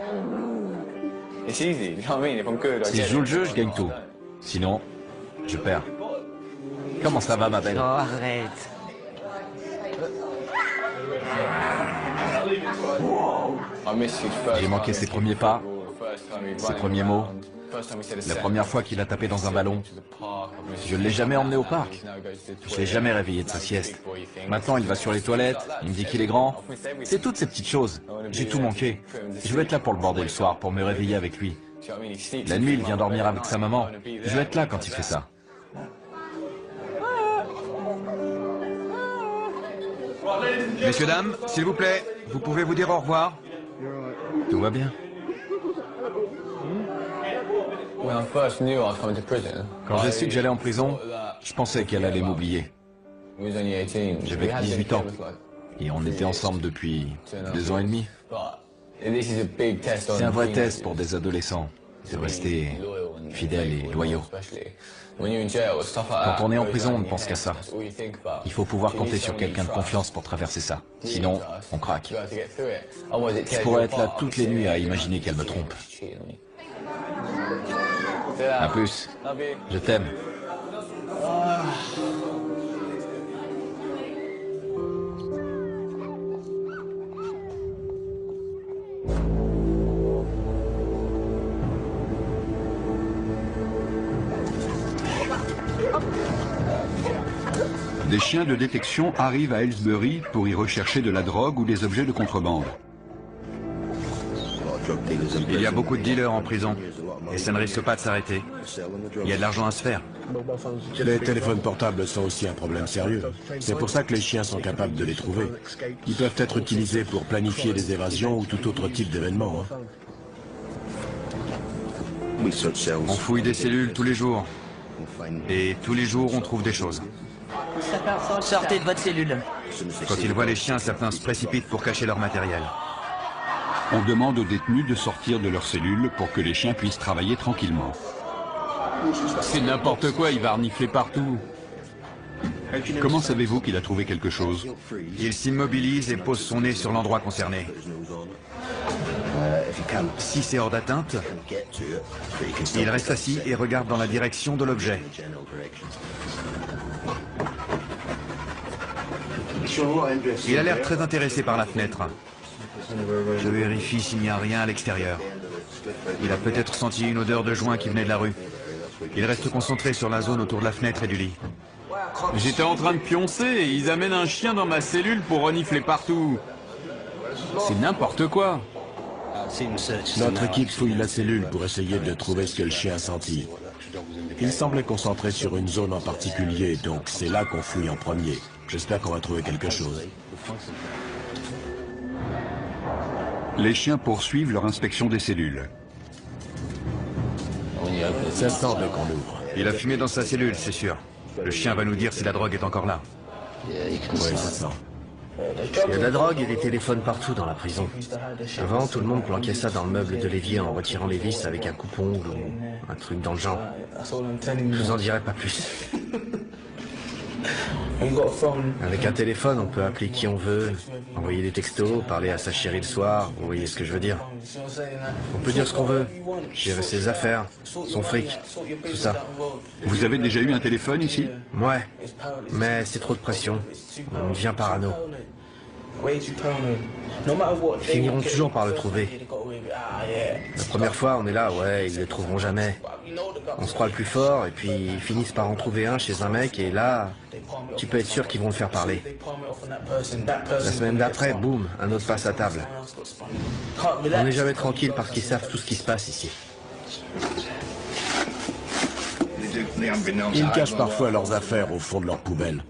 Si je joue le jeu, je gagne tout. Sinon, je perds. Comment ça va, ma belle? Oh, arrête. J'ai manqué ses premiers pas, ses premiers mots. La première fois qu'il a tapé dans un ballon, je ne l'ai jamais emmené au parc. Je ne l'ai jamais réveillé de sa sieste. Maintenant, il va sur les toilettes, il me dit qu'il est grand. C'est toutes ces petites choses. J'ai tout manqué. Je veux être là pour le border le soir, pour me réveiller avec lui. La nuit, il vient dormir avec sa maman. Je veux être là quand il fait ça. Messieurs, dames, s'il vous plaît, vous pouvez vous dire au revoir? Tout va bien. Quand j'ai su que j'allais en prison, je pensais qu'elle allait m'oublier. J'avais 18 ans et on était ensemble depuis 2 ans et demi. C'est un vrai test pour des adolescents, de rester fidèles et loyaux. Quand on est en prison, on ne pense qu'à ça. Il faut pouvoir compter sur quelqu'un de confiance pour traverser ça. Sinon, on craque. Je pourrais être là toutes les nuits à imaginer qu'elle me trompe. À plus. Je t'aime. Des chiens de détection arrivent à Aylesbury pour y rechercher de la drogue ou des objets de contrebande. Il y a beaucoup de dealers en prison, et ça ne risque pas de s'arrêter. Il y a de l'argent à se faire. Les téléphones portables sont aussi un problème sérieux. C'est pour ça que les chiens sont capables de les trouver. Ils peuvent être utilisés pour planifier des évasions ou tout autre type d'événement. On fouille des cellules tous les jours. Et tous les jours, on trouve des choses. Sortez de votre cellule. Quand ils voient les chiens, certains se précipitent pour cacher leur matériel. On demande aux détenus de sortir de leur cellule pour que les chiens puissent travailler tranquillement. C'est n'importe quoi, il va renifler partout. Comment savez-vous qu'il a trouvé quelque chose? Il s'immobilise et pose son nez sur l'endroit concerné. Si c'est hors d'atteinte, il reste assis et regarde dans la direction de l'objet. Il a l'air très intéressé par la fenêtre. Je vérifie s'il n'y a rien à l'extérieur. Il a peut-être senti une odeur de joint qui venait de la rue. Il reste concentré sur la zone autour de la fenêtre et du lit. J'étais en train de pioncer et ils amènent un chien dans ma cellule pour renifler partout. C'est n'importe quoi. Notre équipe fouille la cellule pour essayer de trouver ce que le chien a senti. Il semblait concentré sur une zone en particulier, donc c'est là qu'on fouille en premier. J'espère qu'on va trouver quelque chose. Les chiens poursuivent leur inspection des cellules. Ça sent dès qu'on ouvre. Il a fumé dans sa cellule, c'est sûr. Le chien va nous dire si la drogue est encore là. Oui, ça sent. Il y a de la drogue et des téléphones partout dans la prison. Avant, tout le monde planquait ça dans le meuble de l'évier en retirant les vis avec un coupe-ongle ou un truc dans le genre. Je vous en dirai pas plus. Avec un téléphone, on peut appeler qui on veut, envoyer des textos, parler à sa chérie le soir, vous voyez ce que je veux dire. On peut dire ce qu'on veut, gérer ses affaires, son fric, tout ça. Vous avez déjà eu un téléphone ici? Ouais, mais c'est trop de pression. On devient parano. Ils finiront toujours par le trouver. La première fois, on est là, ouais, ils le trouveront jamais. On se croit le plus fort, et puis ils finissent par en trouver un chez un mec, et là, tu peux être sûr qu'ils vont le faire parler. La semaine d'après, boum, un autre passe à table. On n'est jamais tranquille parce qu'ils savent tout ce qui se passe ici. Ils cachent parfois leurs affaires au fond de leur poubelle.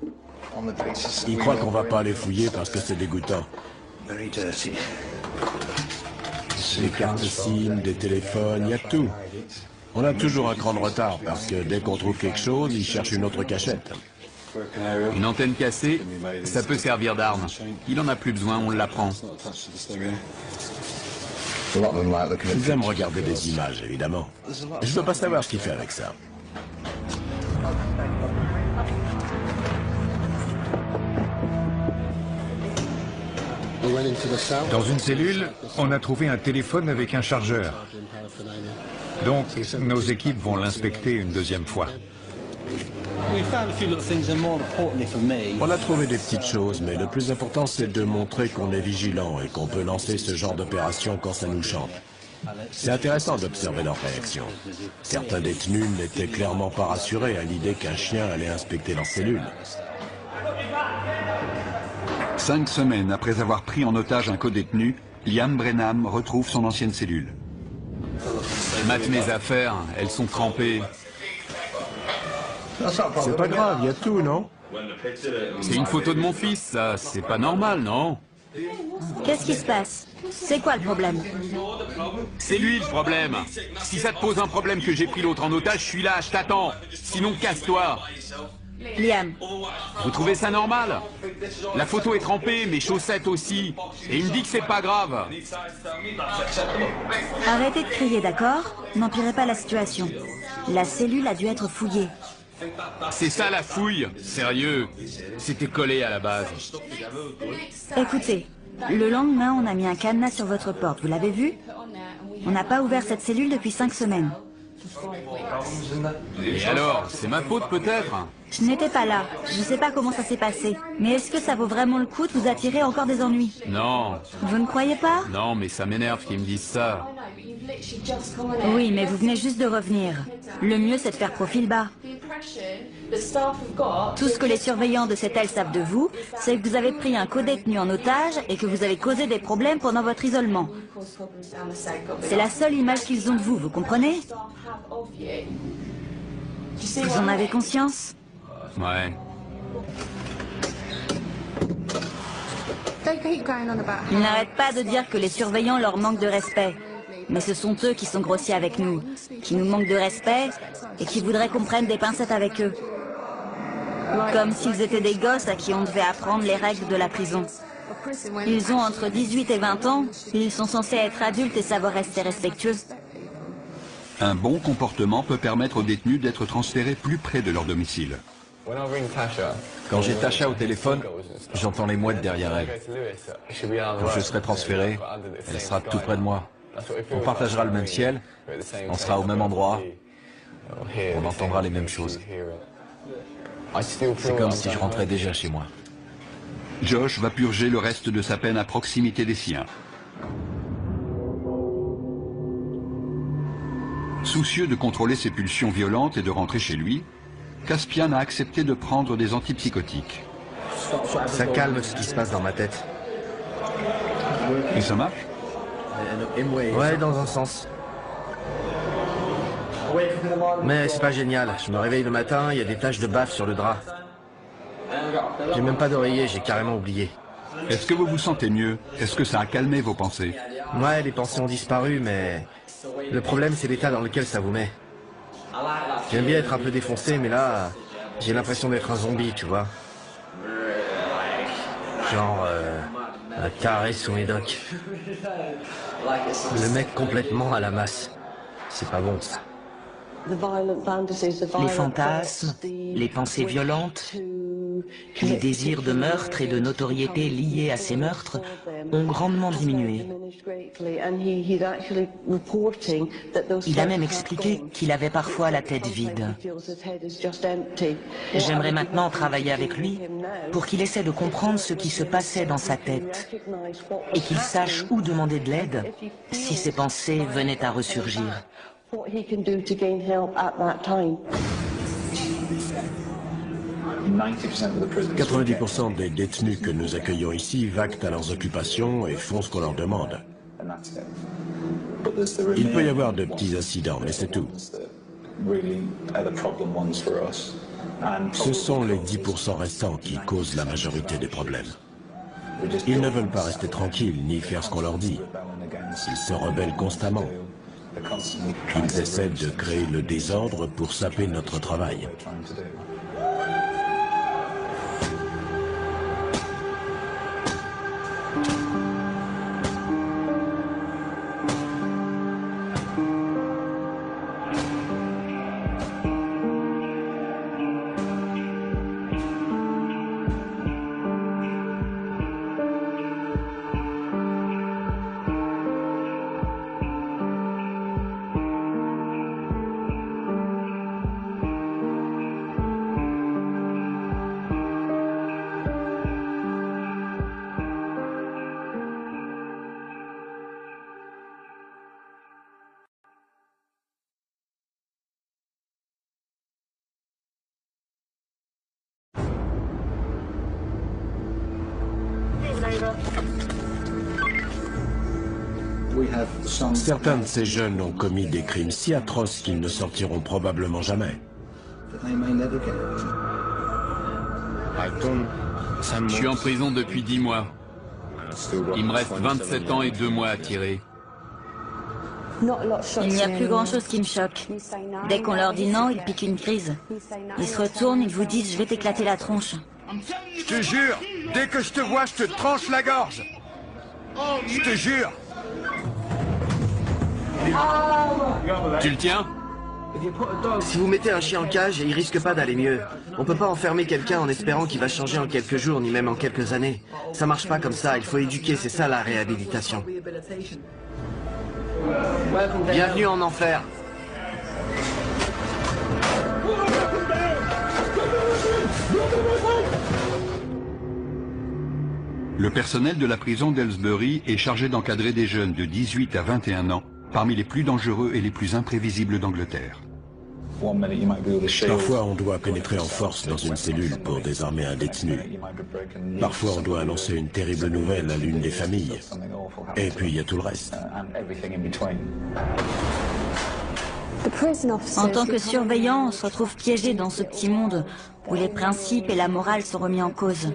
Ils croient qu'on va pas les fouiller parce que c'est dégoûtant. Des cartes SIM, des téléphones, il y a tout. On a toujours un cran de retard parce que dès qu'on trouve quelque chose, ils cherchent une autre cachette. Une antenne cassée, ça peut servir d'arme. Il en a plus besoin, on l'apprend. Ils aiment regarder des images, évidemment. Je veux pas savoir ce qu'il fait avec ça. Dans une cellule, on a trouvé un téléphone avec un chargeur. Donc, nos équipes vont l'inspecter une deuxième fois. On a trouvé des petites choses, mais le plus important, c'est de montrer qu'on est vigilant et qu'on peut lancer ce genre d'opération quand ça nous chante. C'est intéressant d'observer leur réaction. Certains détenus n'étaient clairement pas rassurés à l'idée qu'un chien allait inspecter leur cellule. 5 semaines après avoir pris en otage un codétenu, Liam Brenham retrouve son ancienne cellule. Mate mes affaires, elles sont trempées. C'est pas grave, il y a tout, non? C'est une photo de mon fils, ça. C'est pas normal, non? Qu'est-ce qui se passe? C'est quoi le problème? C'est lui le problème. Si ça te pose un problème que j'ai pris l'autre en otage, je suis là, je t'attends. Sinon, casse-toi. Liam. Vous trouvez ça normal? La photo est trempée, mes chaussettes aussi. Et il me dit que c'est pas grave. Arrêtez de crier, d'accord? N'empirez pas la situation. La cellule a dû être fouillée. C'est ça la fouille. Sérieux. C'était collé à la base. Écoutez, le lendemain, on a mis un cadenas sur votre porte. Vous l'avez vu? On n'a pas ouvert cette cellule depuis 5 semaines. Et alors, c'est ma faute peut-être? Je n'étais pas là. Je ne sais pas comment ça s'est passé. Mais est-ce que ça vaut vraiment le coup de vous attirer encore des ennuis? Non. Vous ne croyez pas? Non, mais ça m'énerve qu'ils me disent ça. Oui, mais vous venez juste de revenir. Le mieux, c'est de faire profil bas. Tout ce que les surveillants de cette aile savent de vous, c'est que vous avez pris un codétenu en otage et que vous avez causé des problèmes pendant votre isolement. C'est la seule image qu'ils ont de vous, vous comprenez? Vous en avez conscience? Ouais. Ils n'arrêtent pas de dire que les surveillants leur manquent de respect. Mais ce sont eux qui sont grossiers avec nous, qui nous manquent de respect et qui voudraient qu'on prenne des pincettes avec eux. Comme s'ils étaient des gosses à qui on devait apprendre les règles de la prison. Ils ont entre 18 et 20 ans, ils sont censés être adultes et savoir rester respectueux. Un bon comportement peut permettre aux détenus d'être transférés plus près de leur domicile. Quand j'ai Tasha au téléphone, j'entends les mouettes derrière elle. Quand je serai transféré, elle sera tout près de moi. On partagera le même ciel, on sera au même endroit, on entendra les mêmes choses. C'est comme si je rentrais déjà chez moi. Josh va purger le reste de sa peine à proximité des siens. Soucieux de contrôler ses pulsions violentes et de rentrer chez lui, Caspian a accepté de prendre des antipsychotiques. Ça calme ce qui se passe dans ma tête. Et ça marche? Ouais, dans un sens. Mais c'est pas génial. Je me réveille le matin, il y a des taches de baffe sur le drap. J'ai même pas d'oreiller, j'ai carrément oublié. Est-ce que vous vous sentez mieux? Est-ce que ça a calmé vos pensées? Ouais, les pensées ont disparu, mais le problème, c'est l'état dans lequel ça vous met. J'aime bien être un peu défoncé, mais là, j'ai l'impression d'être un zombie, tu vois. Genre, un taré sous médoc. Le mec complètement à la masse. C'est pas bon, ça. Les fantasmes, les pensées violentes, Les désirs de meurtre et de notoriété liés à ces meurtres ont grandement diminué. Il a même expliqué qu'il avait parfois la tête vide. J'aimerais maintenant travailler avec lui pour qu'il essaie de comprendre ce qui se passait dans sa tête et qu'il sache où demander de l'aide si ses pensées venaient à ressurgir. 90% des détenus que nous accueillons ici vaquent à leurs occupations et font ce qu'on leur demande. Il peut y avoir de petits incidents, mais c'est tout. Ce sont les 10% restants qui causent la majorité des problèmes. Ils ne veulent pas rester tranquilles ni faire ce qu'on leur dit. Ils se rebellent constamment. Ils essaient de créer le désordre pour saper notre travail. Certains de ces jeunes ont commis des crimes si atroces qu'ils ne sortiront probablement jamais. Je suis en prison depuis 10 mois. Il me reste 27 ans et 2 mois à tirer. Il n'y a plus grand-chose qui me choque. Dès qu'on leur dit non, ils piquent une crise. Ils se retournent, ils vous disent « je vais t'éclater la tronche ». Je te jure, dès que je te vois, je te tranche la gorge. Je te jure. Tu le tiens? Si vous mettez un chien en cage, il risque pas d'aller mieux. On peut pas enfermer quelqu'un en espérant qu'il va changer en quelques jours, ni même en quelques années. Ça marche pas comme ça, il faut éduquer, c'est ça la réhabilitation. Bienvenue en enfer. Le personnel de la prison d'Aylesbury est chargé d'encadrer des jeunes de 18 à 21 ans, parmi les plus dangereux et les plus imprévisibles d'Angleterre. Parfois, on doit pénétrer en force dans une cellule pour désarmer un détenu. Parfois, on doit annoncer une terrible nouvelle à l'une des familles. Et puis, il y a tout le reste. En tant que surveillant, on se retrouve piégé dans ce petit monde où les principes et la morale sont remis en cause.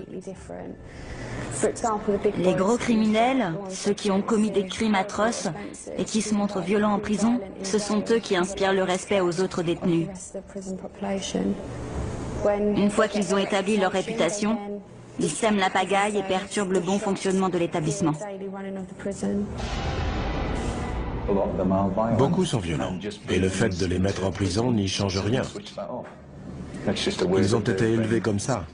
Les gros criminels, ceux qui ont commis des crimes atroces et qui se montrent violents en prison, ce sont eux qui inspirent le respect aux autres détenus. Une fois qu'ils ont établi leur réputation, ils sèment la pagaille et perturbent le bon fonctionnement de l'établissement. Beaucoup sont violents, et le fait de les mettre en prison n'y change rien. Ils ont été élevés comme ça,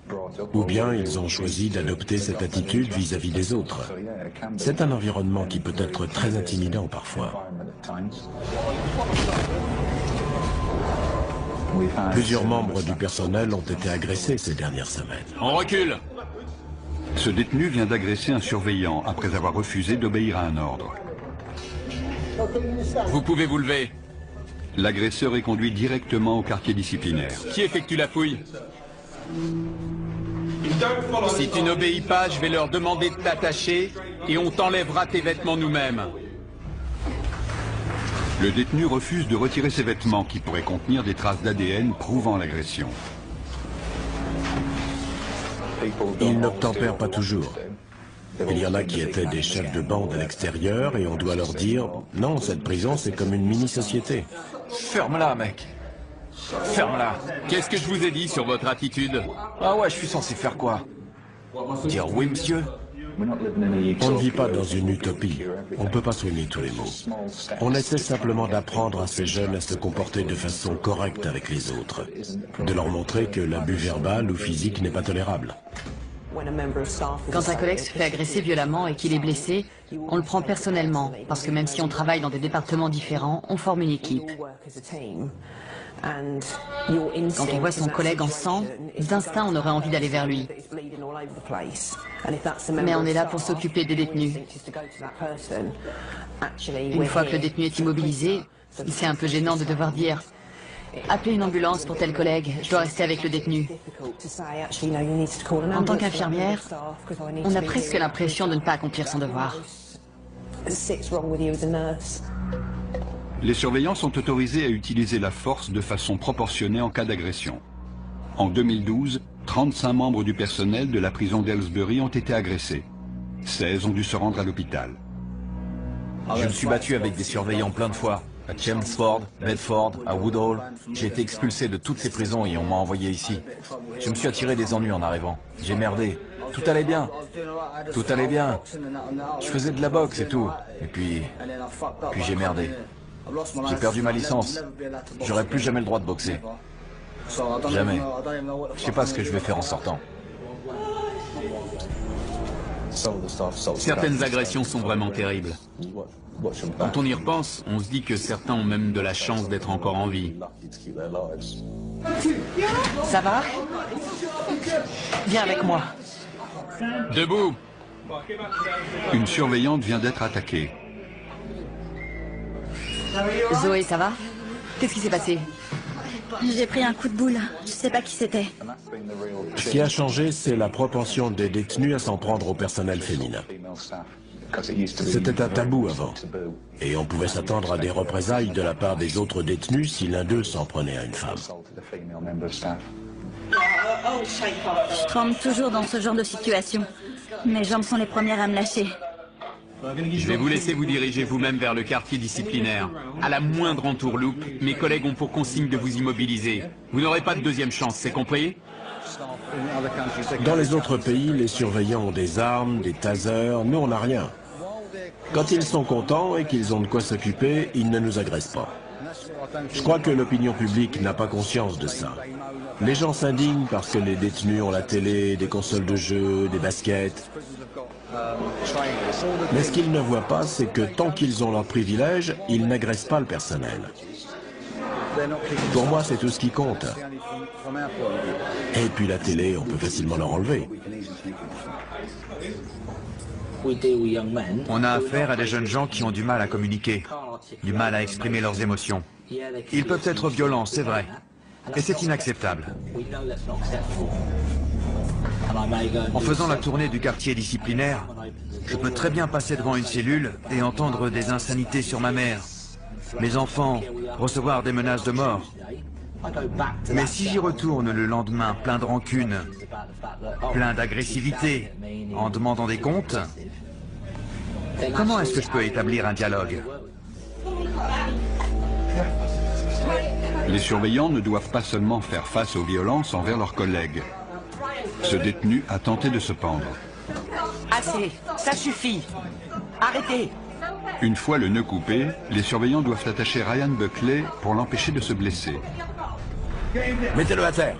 ou bien ils ont choisi d'adopter cette attitude vis-à-vis des autres. C'est un environnement qui peut être très intimidant parfois. Plusieurs membres du personnel ont été agressés ces dernières semaines. On recule! Ce détenu vient d'agresser un surveillant après avoir refusé d'obéir à un ordre. Vous pouvez vous lever. L'agresseur est conduit directement au quartier disciplinaire. Qui effectue la fouille? Si tu n'obéis pas, je vais leur demander de t'attacher et on t'enlèvera tes vêtements nous-mêmes. Le détenu refuse de retirer ses vêtements qui pourraient contenir des traces d'ADN prouvant l'agression. Ils n'obtempèrent pas toujours. Il y en a qui étaient des chefs de bande à l'extérieur et on doit leur dire « Non, cette prison, c'est comme une mini-société. » Ferme-la, mec. Ferme-la. Qu'est-ce que je vous ai dit sur votre attitude? Ah ouais, je suis censé faire quoi? Dire oui, monsieur? On ne vit pas dans une utopie. On ne peut pas soigner tous les maux. On essaie simplement d'apprendre à ces jeunes à se comporter de façon correcte avec les autres. De leur montrer que l'abus verbal ou physique n'est pas tolérable. Quand un collègue se fait agresser violemment et qu'il est blessé, on le prend personnellement, parce que même si on travaille dans des départements différents, on forme une équipe. Quand on voit son collègue en sang, d'instinct on aurait envie d'aller vers lui. Mais on est là pour s'occuper des détenus. Une fois que le détenu est immobilisé, c'est un peu gênant de devoir dire « Appelez une ambulance pour tel collègue, je dois rester avec le détenu ». En tant qu'infirmière, on a presque l'impression de ne pas accomplir son devoir. Les surveillants sont autorisés à utiliser la force de façon proportionnée en cas d'agression. En 2012, 35 membres du personnel de la prison d'Aylesbury ont été agressés. 16 ont dû se rendre à l'hôpital. Je me suis battu avec des surveillants plein de fois. À Chelmsford, Bedford, à Woodhall. J'ai été expulsé de toutes ces prisons et on m'a envoyé ici. Je me suis attiré des ennuis en arrivant. J'ai merdé. Tout allait bien. Tout allait bien. Je faisais de la boxe et tout. Et puis j'ai merdé. J'ai perdu ma licence. J'aurai plus jamais le droit de boxer. Jamais. Je sais pas ce que je vais faire en sortant. Certaines agressions sont vraiment terribles. Quand on y repense, on se dit que certains ont même de la chance d'être encore en vie. Ça va? Viens avec moi. Debout! Une surveillante vient d'être attaquée. Zoé, ça va? Qu'est-ce qui s'est passé? J'ai pris un coup de boule. Je sais pas qui c'était. Ce qui a changé, c'est la propension des détenus à s'en prendre au personnel féminin. C'était un tabou avant. Et on pouvait s'attendre à des représailles de la part des autres détenus si l'un d'eux s'en prenait à une femme. Je tremble toujours dans ce genre de situation. Mes jambes sont les premières à me lâcher. Je vais vous laisser vous diriger vous-même vers le quartier disciplinaire. À la moindre entourloupe, mes collègues ont pour consigne de vous immobiliser. Vous n'aurez pas de deuxième chance, c'est compris? Dans les autres pays, les surveillants ont des armes, des tasers, nous on n'a rien. Quand ils sont contents et qu'ils ont de quoi s'occuper, ils ne nous agressent pas. Je crois que l'opinion publique n'a pas conscience de ça. Les gens s'indignent parce que les détenus ont la télé, des consoles de jeux, des baskets. Mais ce qu'ils ne voient pas, c'est que tant qu'ils ont leurs privilèges, ils n'agressent pas le personnel. Pour moi, c'est tout ce qui compte. Et puis la télé, on peut facilement leur enlever. On a affaire à des jeunes gens qui ont du mal à communiquer, du mal à exprimer leurs émotions. Ils peuvent être violents, c'est vrai, et c'est inacceptable. En faisant la tournée du quartier disciplinaire, je peux très bien passer devant une cellule et entendre des insanités sur ma mère, mes enfants, recevoir des menaces de mort. Mais si j'y retourne le lendemain plein de rancune, plein d'agressivité, en demandant des comptes, comment est-ce que je peux établir un dialogue? Les surveillants ne doivent pas seulement faire face aux violences envers leurs collègues. Ce détenu a tenté de se pendre. Assez, ça suffit. Arrêtez. Une fois le nœud coupé, les surveillants doivent attacher Ryan Buckley pour l'empêcher de se blesser. Mettez-le à terre.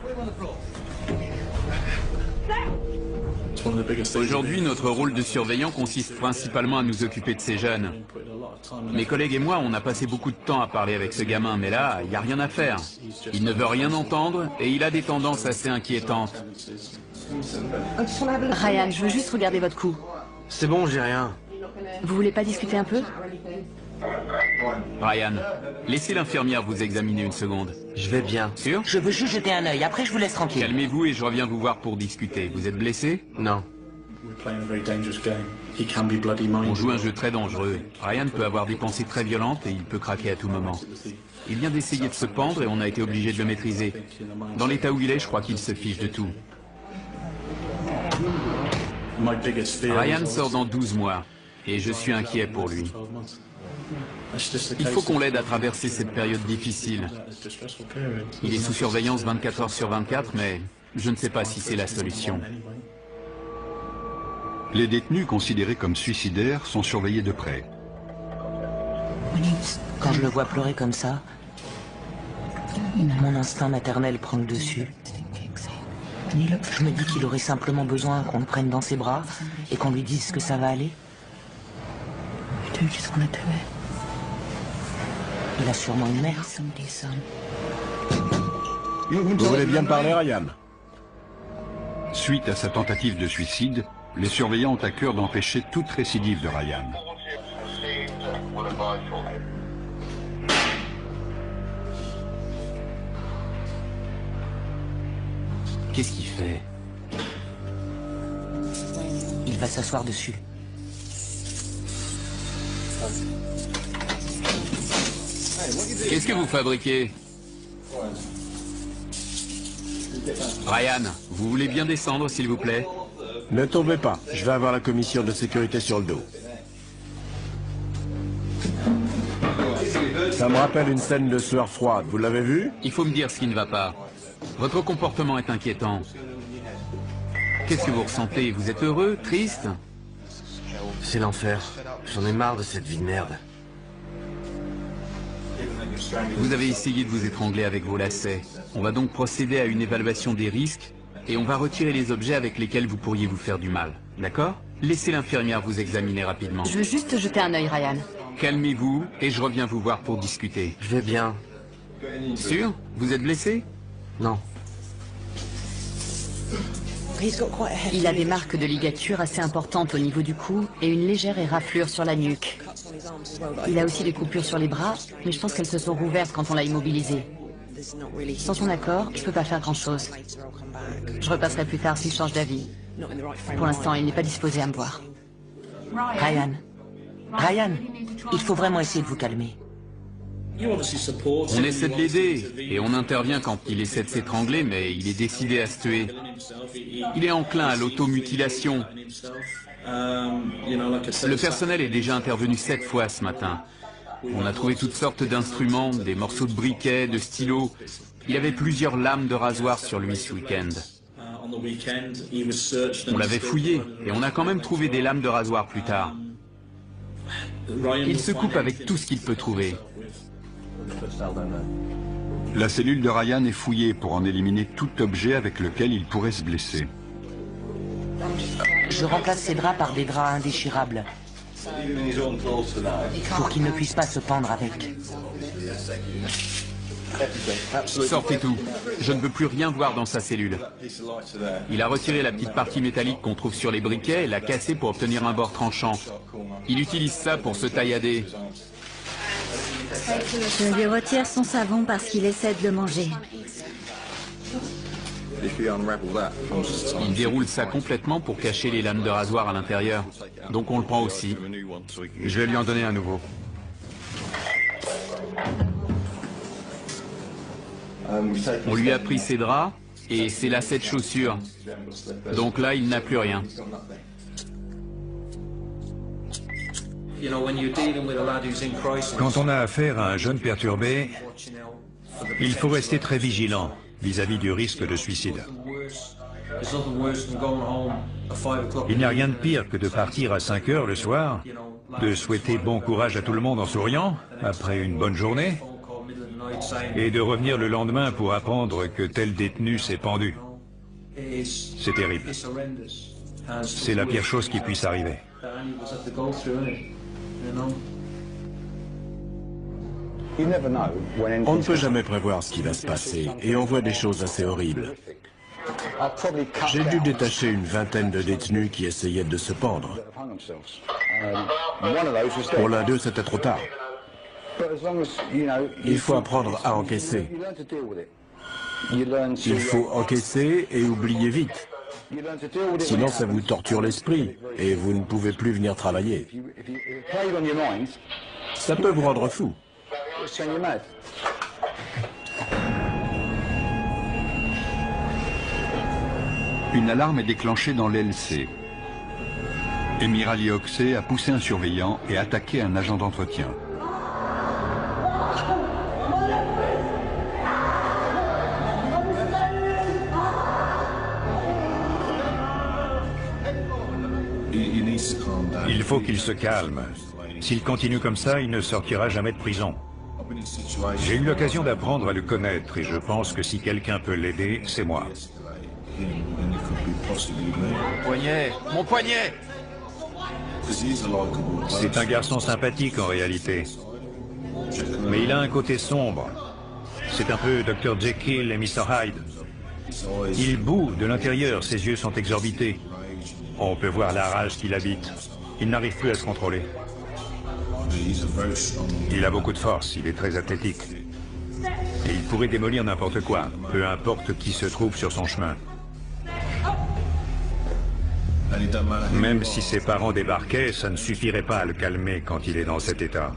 Aujourd'hui, notre rôle de surveillant consiste principalement à nous occuper de ces jeunes. Mes collègues et moi, on a passé beaucoup de temps à parler avec ce gamin, mais là, il n'y a rien à faire. Il ne veut rien entendre et il a des tendances assez inquiétantes. Ryan, je veux juste regarder votre cou. C'est bon, j'ai rien. Vous voulez pas discuter un peu? Ryan, laissez l'infirmière vous examiner une seconde. Je vais bien. Sûr? Je veux juste jeter un œil, après je vous laisse tranquille. Calmez-vous et je reviens vous voir pour discuter. Vous êtes blessé? Non. On joue un jeu très dangereux. Ryan peut avoir des pensées très violentes et il peut craquer à tout moment. Il vient d'essayer de se pendre et on a été obligé de le maîtriser. Dans l'état où il est, je crois qu'il se fiche de tout. Ryan sort dans 12 mois et je suis inquiet pour lui. Il faut qu'on l'aide à traverser cette période difficile. Il est sous surveillance 24 heures sur 24, mais je ne sais pas si c'est la solution. Les détenus considérés comme suicidaires sont surveillés de près. Quand je le vois pleurer comme ça, mon instinct maternel prend le dessus. Je me dis qu'il aurait simplement besoin qu'on le prenne dans ses bras et qu'on lui dise que ça va aller. Il a sûrement une mère. Vous voulez bien me parler, Ryan? Suite à sa tentative de suicide, les surveillants ont à cœur d'empêcher toute récidive de Ryan. Qu'est-ce qu'il fait? Il va s'asseoir dessus. Qu'est-ce que vous fabriquez? Ryan, vous voulez bien descendre, s'il vous plaît? Ne tombez pas, je vais avoir la commission de sécurité sur le dos. Ça me rappelle une scène de sueur froide, vous l'avez vu? Il faut me dire ce qui ne va pas. Votre comportement est inquiétant. Qu'est-ce que vous ressentez? Vous êtes heureux? Triste? C'est l'enfer. J'en ai marre de cette vie de merde. Vous avez essayé de vous étrangler avec vos lacets. On va donc procéder à une évaluation des risques et on va retirer les objets avec lesquels vous pourriez vous faire du mal. D'accord? Laissez l'infirmière vous examiner rapidement. Je veux juste jeter un œil, Ryan. Calmez-vous et je reviens vous voir pour discuter. Je vais bien. Sûr? Vous êtes blessé? Non. Il a des marques de ligature assez importantes au niveau du cou et une légère éraflure sur la nuque. Il a aussi des coupures sur les bras, mais je pense qu'elles se sont rouvertes quand on l'a immobilisé. Sans son accord, je peux pas faire grand-chose. Je repasserai plus tard s'il change d'avis. Pour l'instant, il n'est pas disposé à me voir. Ryan. Ryan, il faut vraiment essayer de vous calmer. On essaie de l'aider et on intervient quand il essaie de s'étrangler, mais il est décidé à se tuer. Il est enclin à l'automutilation. Le personnel est déjà intervenu 7 fois ce matin. On a trouvé toutes sortes d'instruments, des morceaux de briquet, de stylos. Il avait plusieurs lames de rasoir sur lui ce week-end. On l'avait fouillé et on a quand même trouvé des lames de rasoir plus tard. Il se coupe avec tout ce qu'il peut trouver. La cellule de Ryan est fouillée pour en éliminer tout objet avec lequel il pourrait se blesser. Je remplace ses draps par des draps indéchirables. Pour qu'il ne puisse pas se pendre avec. Sortez tout. Je ne veux plus rien voir dans sa cellule. Il a retiré la petite partie métallique qu'on trouve sur les briquets et l'a cassée pour obtenir un bord tranchant. Il utilise ça pour se taillader. Je lui retire son savon parce qu'il essaie de le manger. Il déroule ça complètement pour cacher les lames de rasoir à l'intérieur. Donc on le prend aussi. Je vais lui en donner un nouveau. On lui a pris ses draps et ses lacets de chaussures. Donc là, il n'a plus rien. Quand on a affaire à un jeune perturbé, il faut rester très vigilant vis-à-vis du risque de suicide. Il n'y a rien de pire que de partir à 5 heures le soir, de souhaiter bon courage à tout le monde en souriant, après une bonne journée, et de revenir le lendemain pour apprendre que tel détenu s'est pendu. C'est terrible. C'est la pire chose qui puisse arriver. On ne peut jamais prévoir ce qui va se passer, et on voit des choses assez horribles. J'ai dû détacher une vingtaine de détenus qui essayaient de se pendre. Pour l'un d'eux, c'était trop tard. Il faut apprendre à encaisser. Il faut encaisser et oublier vite. Sinon, ça vous torture l'esprit et vous ne pouvez plus venir travailler. Ça peut vous rendre fou. Une alarme est déclenchée dans l'LC. Emirali Oxey a poussé un surveillant et attaqué un agent d'entretien. Il faut qu'il se calme. S'il continue comme ça, il ne sortira jamais de prison. J'ai eu l'occasion d'apprendre à le connaître et je pense que si quelqu'un peut l'aider, c'est moi. Mon poignet! Mon poignet! C'est un garçon sympathique en réalité. Mais il a un côté sombre. C'est un peu Dr. Jekyll et Mr. Hyde. Il bout de l'intérieur, ses yeux sont exorbités. On peut voir la rage qu'il habite. Il n'arrive plus à se contrôler. Il a beaucoup de force, il est très athlétique. Et il pourrait démolir n'importe quoi, peu importe qui se trouve sur son chemin. Même si ses parents débarquaient, ça ne suffirait pas à le calmer quand il est dans cet état.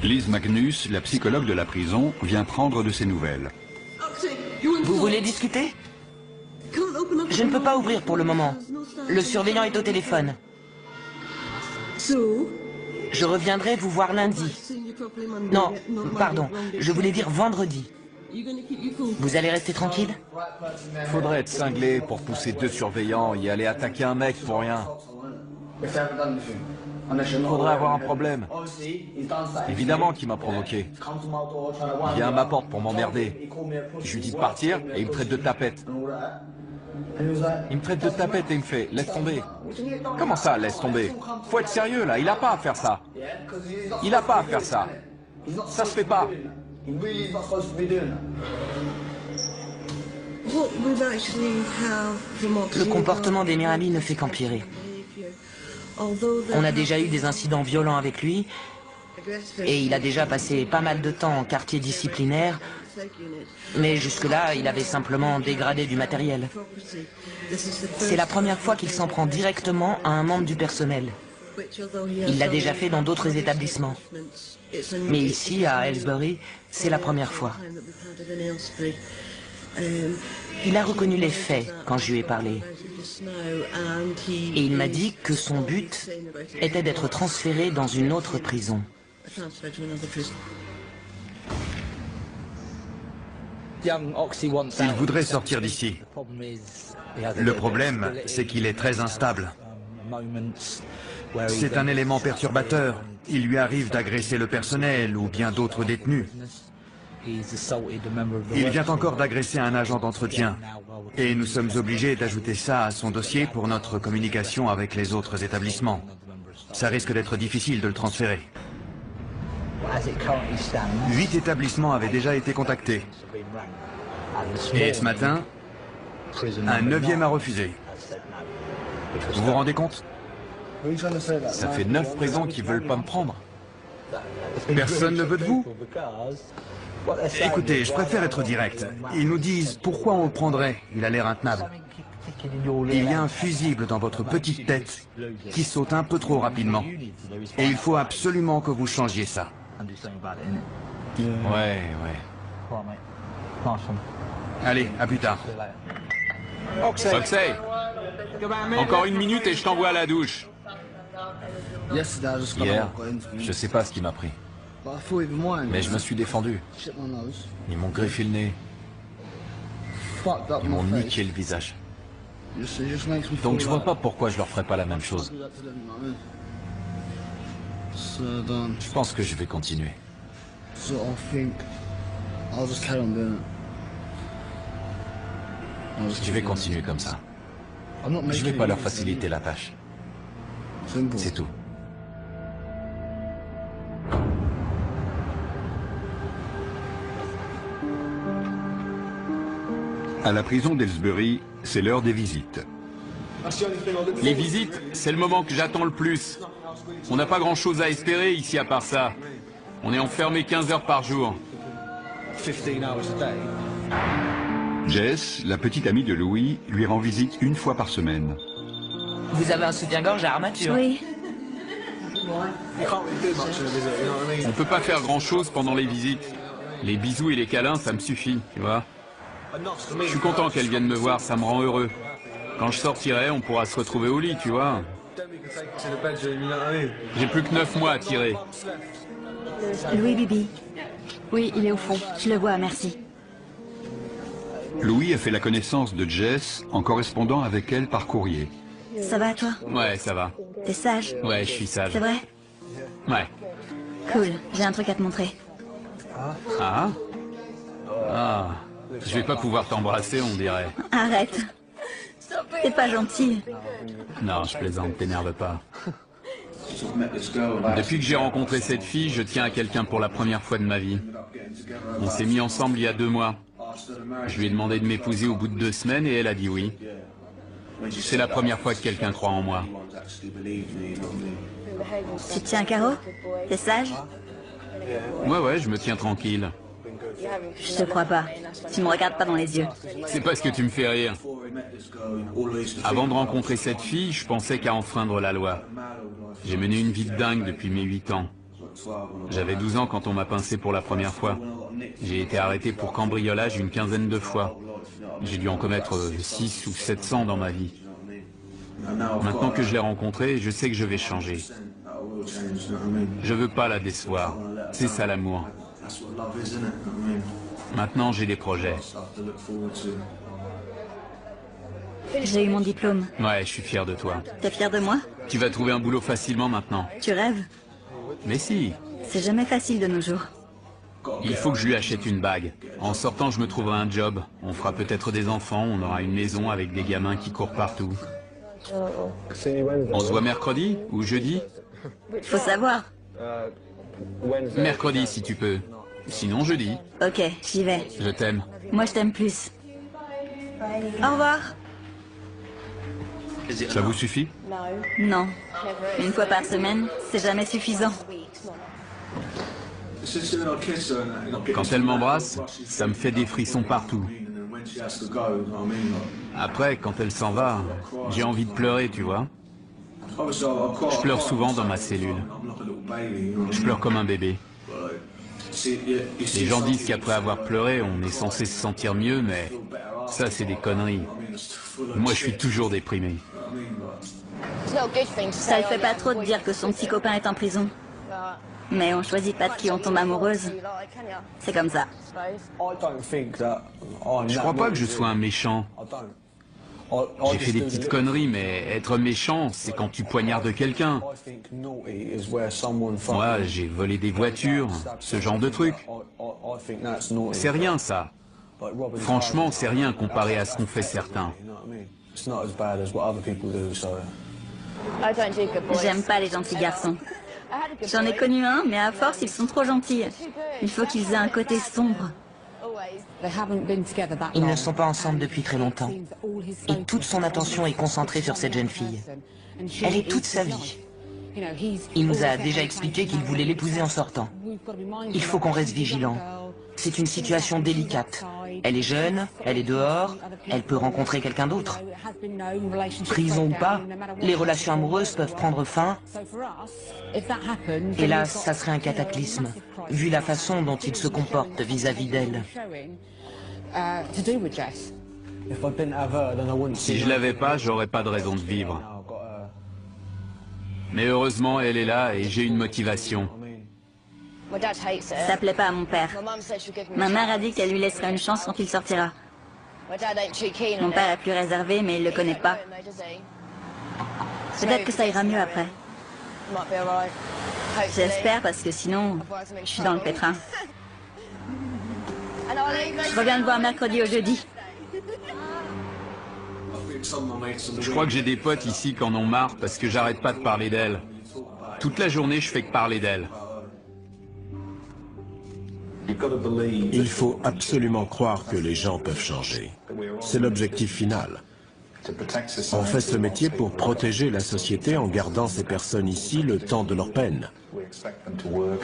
Liz Magnus, la psychologue de la prison, vient prendre de ses nouvelles. Vous voulez discuter? Je ne peux pas ouvrir pour le moment. Le surveillant est au téléphone. Je reviendrai vous voir lundi. Non, pardon, je voulais dire vendredi. Vous allez rester tranquille? Faudrait être cinglé pour pousser 2 surveillants et aller attaquer un mec pour rien. Faudrait avoir un problème. Évidemment qu'il m'a provoqué. Il vient à ma porte pour m'emmerder. Je lui dis de partir et il me traite de tapette. Il me traite de tapette et il me fait « laisse tomber ». Comment ça, laisse tomber? Faut être sérieux là, il a pas à faire ça. Il a pas à faire ça. Ça se fait pas. Le comportement d'Emir Ali ne fait qu'empirer. On a déjà eu des incidents violents avec lui et il a déjà passé pas mal de temps en quartier disciplinaire, mais jusque-là, il avait simplement dégradé du matériel. C'est la première fois qu'il s'en prend directement à un membre du personnel. Il l'a déjà fait dans d'autres établissements. Mais ici, à Aylesbury, c'est la première fois. Il a reconnu les faits quand je lui ai parlé. Et il m'a dit que son but était d'être transféré dans une autre prison. Il voudrait sortir d'ici. Le problème, c'est qu'il est très instable. C'est un élément perturbateur. Il lui arrive d'agresser le personnel ou bien d'autres détenus. Il vient encore d'agresser un agent d'entretien. Et nous sommes obligés d'ajouter ça à son dossier pour notre communication avec les autres établissements. Ça risque d'être difficile de le transférer. 8 établissements avaient déjà été contactés. Et ce matin, un 9e a refusé. Vous vous rendez compte? Ça fait 9 prisons qui veulent pas me prendre. Personne ne veut de vous? Écoutez, je préfère être direct. Ils nous disent pourquoi on le prendrait. Il a l'air intenable. Il y a un fusible dans votre petite tête qui saute un peu trop rapidement. Et il faut absolument que vous changiez ça. Ouais. Allez, à plus tard. Oxey, encore 1 minute et je t'envoie à la douche. Hier, je sais pas ce qui m'a pris. Mais je me suis défendu. Ils m'ont griffé le nez. Ils m'ont niqué le visage. Donc je vois pas pourquoi je leur ferais pas la même chose. Je pense que je vais continuer. Je vais continuer comme ça. Je vais pas leur faciliter la tâche. C'est tout. À la prison d'Aylesbury, c'est l'heure des visites. Les visites, c'est le moment que j'attends le plus. On n'a pas grand-chose à espérer ici à part ça. On est enfermé 15 heures par jour. Jess, la petite amie de Louis, lui rend visite 1 fois par semaine. Vous avez un soutien-gorge à armature? Oui. On peut pas faire grand-chose pendant les visites. Les bisous et les câlins, ça me suffit, tu vois. Je suis content qu'elle vienne me voir, ça me rend heureux. Quand je sortirai, on pourra se retrouver au lit, tu vois. J'ai plus que 9 mois à tirer. Louis Bibi. Oui, il est au fond. Je le vois, merci. Louis a fait la connaissance de Jess en correspondant avec elle par courrier. Ça va, toi? Ouais, ça va. T'es sage? Ouais, je suis sage. C'est vrai? Ouais. Cool, j'ai un truc à te montrer. Ah? Ah. Je vais pas pouvoir t'embrasser, on dirait. Arrête. T'es pas gentil. Non, je plaisante, t'énerve pas. Depuis que j'ai rencontré cette fille, je tiens à quelqu'un pour la première fois de ma vie. On s'est mis ensemble il y a 2 mois. Je lui ai demandé de m'épouser au bout de 2 semaines et elle a dit oui. C'est la première fois que quelqu'un croit en moi. Tu te tiens carreau? T'es sage? Ouais, je me tiens tranquille. Je te crois pas. Tu me regardes pas dans les yeux. C'est parce que tu me fais rire. Avant de rencontrer cette fille, je pensais qu'à enfreindre la loi. J'ai mené une vie de dingue depuis mes 8 ans. J'avais 12 ans quand on m'a pincé pour la première fois. J'ai été arrêté pour cambriolage une 15aine de fois. J'ai dû en commettre 600 ou 700 dans ma vie. Maintenant que je l'ai rencontrée, je sais que je vais changer. Je veux pas la décevoir. C'est ça l'amour. Maintenant, j'ai des projets. J'ai eu mon diplôme. Ouais, je suis fier de toi. T'es fier de moi? Tu vas trouver un boulot facilement maintenant. Tu rêves? Mais si. C'est jamais facile de nos jours. Il faut que je lui achète une bague. En sortant, je me trouverai un job. On fera peut-être des enfants, on aura une maison avec des gamins qui courent partout. On se voit mercredi ou jeudi? Faut savoir. Mercredi si tu peux. Sinon jeudi. Ok, j'y vais. Je t'aime. Moi je t'aime plus. Au revoir. Ça vous suffit? Non. Une fois par semaine, c'est jamais suffisant. Quand elle m'embrasse, ça me fait des frissons partout. Après, quand elle s'en va, j'ai envie de pleurer, tu vois. Je pleure souvent dans ma cellule. Je pleure comme un bébé. Les gens disent qu'après avoir pleuré, on est censé se sentir mieux, mais ça, c'est des conneries. Moi, je suis toujours déprimé. Ça le fait pas trop de dire que son petit copain est en prison. Mais on choisit pas de qui on tombe amoureuse. C'est comme ça. Je crois pas que je sois un méchant. J'ai fait des petites conneries, mais être méchant, c'est quand tu poignardes quelqu'un. Moi, j'ai volé des voitures, ce genre de truc. C'est rien, ça. Franchement, c'est rien comparé à ce qu'ont fait certains. J'aime pas les gentils garçons. J'en ai connu un, mais à force, ils sont trop gentils. Il faut qu'ils aient un côté sombre. Ils ne sont pas ensemble depuis très longtemps. Et toute son attention est concentrée sur cette jeune fille. Elle est toute sa vie. Il nous a déjà expliqué qu'il voulait l'épouser en sortant. Il faut qu'on reste vigilant. C'est une situation délicate. Elle est jeune, elle est dehors, elle peut rencontrer quelqu'un d'autre. Prison ou pas, les relations amoureuses peuvent prendre fin. Et là, ça serait un cataclysme, vu la façon dont il se comporte vis-à-vis d'elle. Si je l'avais pas, j'aurais pas de raison de vivre. Mais heureusement, elle est là et j'ai une motivation. Ça plaît pas à mon père. Ma mère a dit qu'elle lui laissera une chance quand il sortira. Mon père est plus réservé, mais il le connaît pas. Peut-être que ça ira mieux après. J'espère, parce que sinon, je suis dans le pétrin. Je reviens te voir mercredi au jeudi. Je crois que j'ai des potes ici qui en ont marre parce que j'arrête pas de parler d'elle. Toute la journée, je fais que parler d'elle. Il faut absolument croire que les gens peuvent changer. C'est l'objectif final. On fait ce métier pour protéger la société en gardant ces personnes ici le temps de leur peine.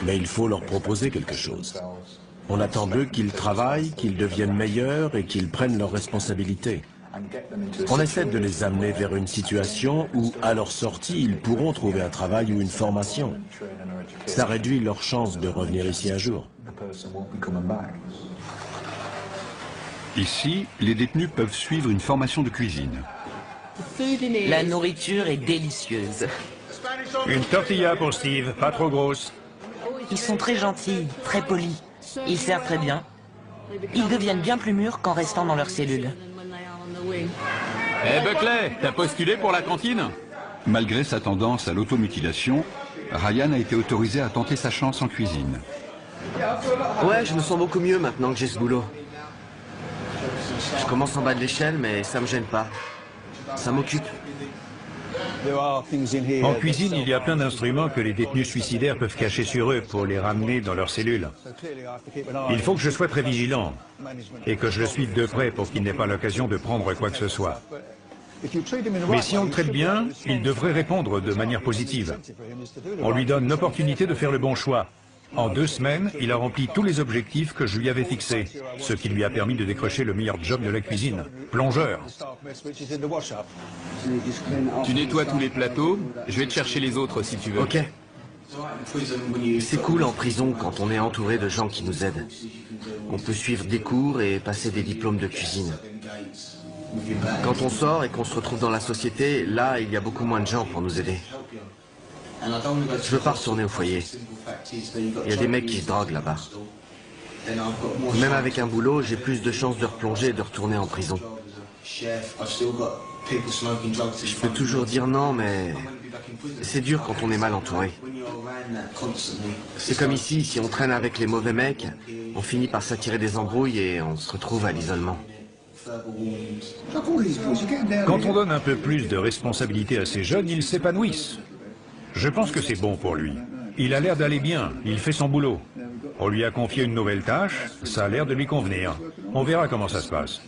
Mais il faut leur proposer quelque chose. On attend d'eux qu'ils travaillent, qu'ils deviennent meilleurs et qu'ils prennent leurs responsabilités. On essaie de les amener vers une situation où, à leur sortie, ils pourront trouver un travail ou une formation. Ça réduit leurs chances de revenir ici un jour. Ici, les détenus peuvent suivre une formation de cuisine. La nourriture est délicieuse. Une tortilla pour Steve, pas trop grosse. Ils sont très gentils, très polis. Ils servent très bien. Ils deviennent bien plus mûrs qu'en restant dans leur cellule. Eh Buckley, t'as postulé pour la cantine? Malgré sa tendance à l'automutilation, Ryan a été autorisé à tenter sa chance en cuisine. Ouais, je me sens beaucoup mieux maintenant que j'ai ce boulot. Je commence en bas de l'échelle, mais ça me gêne pas. Ça m'occupe. En cuisine, il y a plein d'instruments que les détenus suicidaires peuvent cacher sur eux pour les ramener dans leurs cellules. Il faut que je sois très vigilant et que je le suive de près pour qu'il n'ait pas l'occasion de prendre quoi que ce soit. Mais si on le traite bien, il devrait répondre de manière positive. On lui donne l'opportunité de faire le bon choix. En 2 semaines, il a rempli tous les objectifs que je lui avais fixés, ce qui lui a permis de décrocher le meilleur job de la cuisine, plongeur. Tu nettoies tous les plateaux, je vais te chercher les autres si tu veux. Ok. C'est cool en prison quand on est entouré de gens qui nous aident. On peut suivre des cours et passer des diplômes de cuisine. Quand on sort et qu'on se retrouve dans la société, là, il y a beaucoup moins de gens pour nous aider. Je veux pas retourner au foyer. Il y a des mecs qui se droguent là-bas. Même avec un boulot, j'ai plus de chances de replonger et de retourner en prison. Je peux toujours dire non, mais c'est dur quand on est mal entouré. C'est comme ici, si on traîne avec les mauvais mecs, on finit par s'attirer des embrouilles et on se retrouve à l'isolement. Quand on donne un peu plus de responsabilité à ces jeunes, ils s'épanouissent. Je pense que c'est bon pour lui. Il a l'air d'aller bien, il fait son boulot. On lui a confié une nouvelle tâche, ça a l'air de lui convenir. On verra comment ça se passe.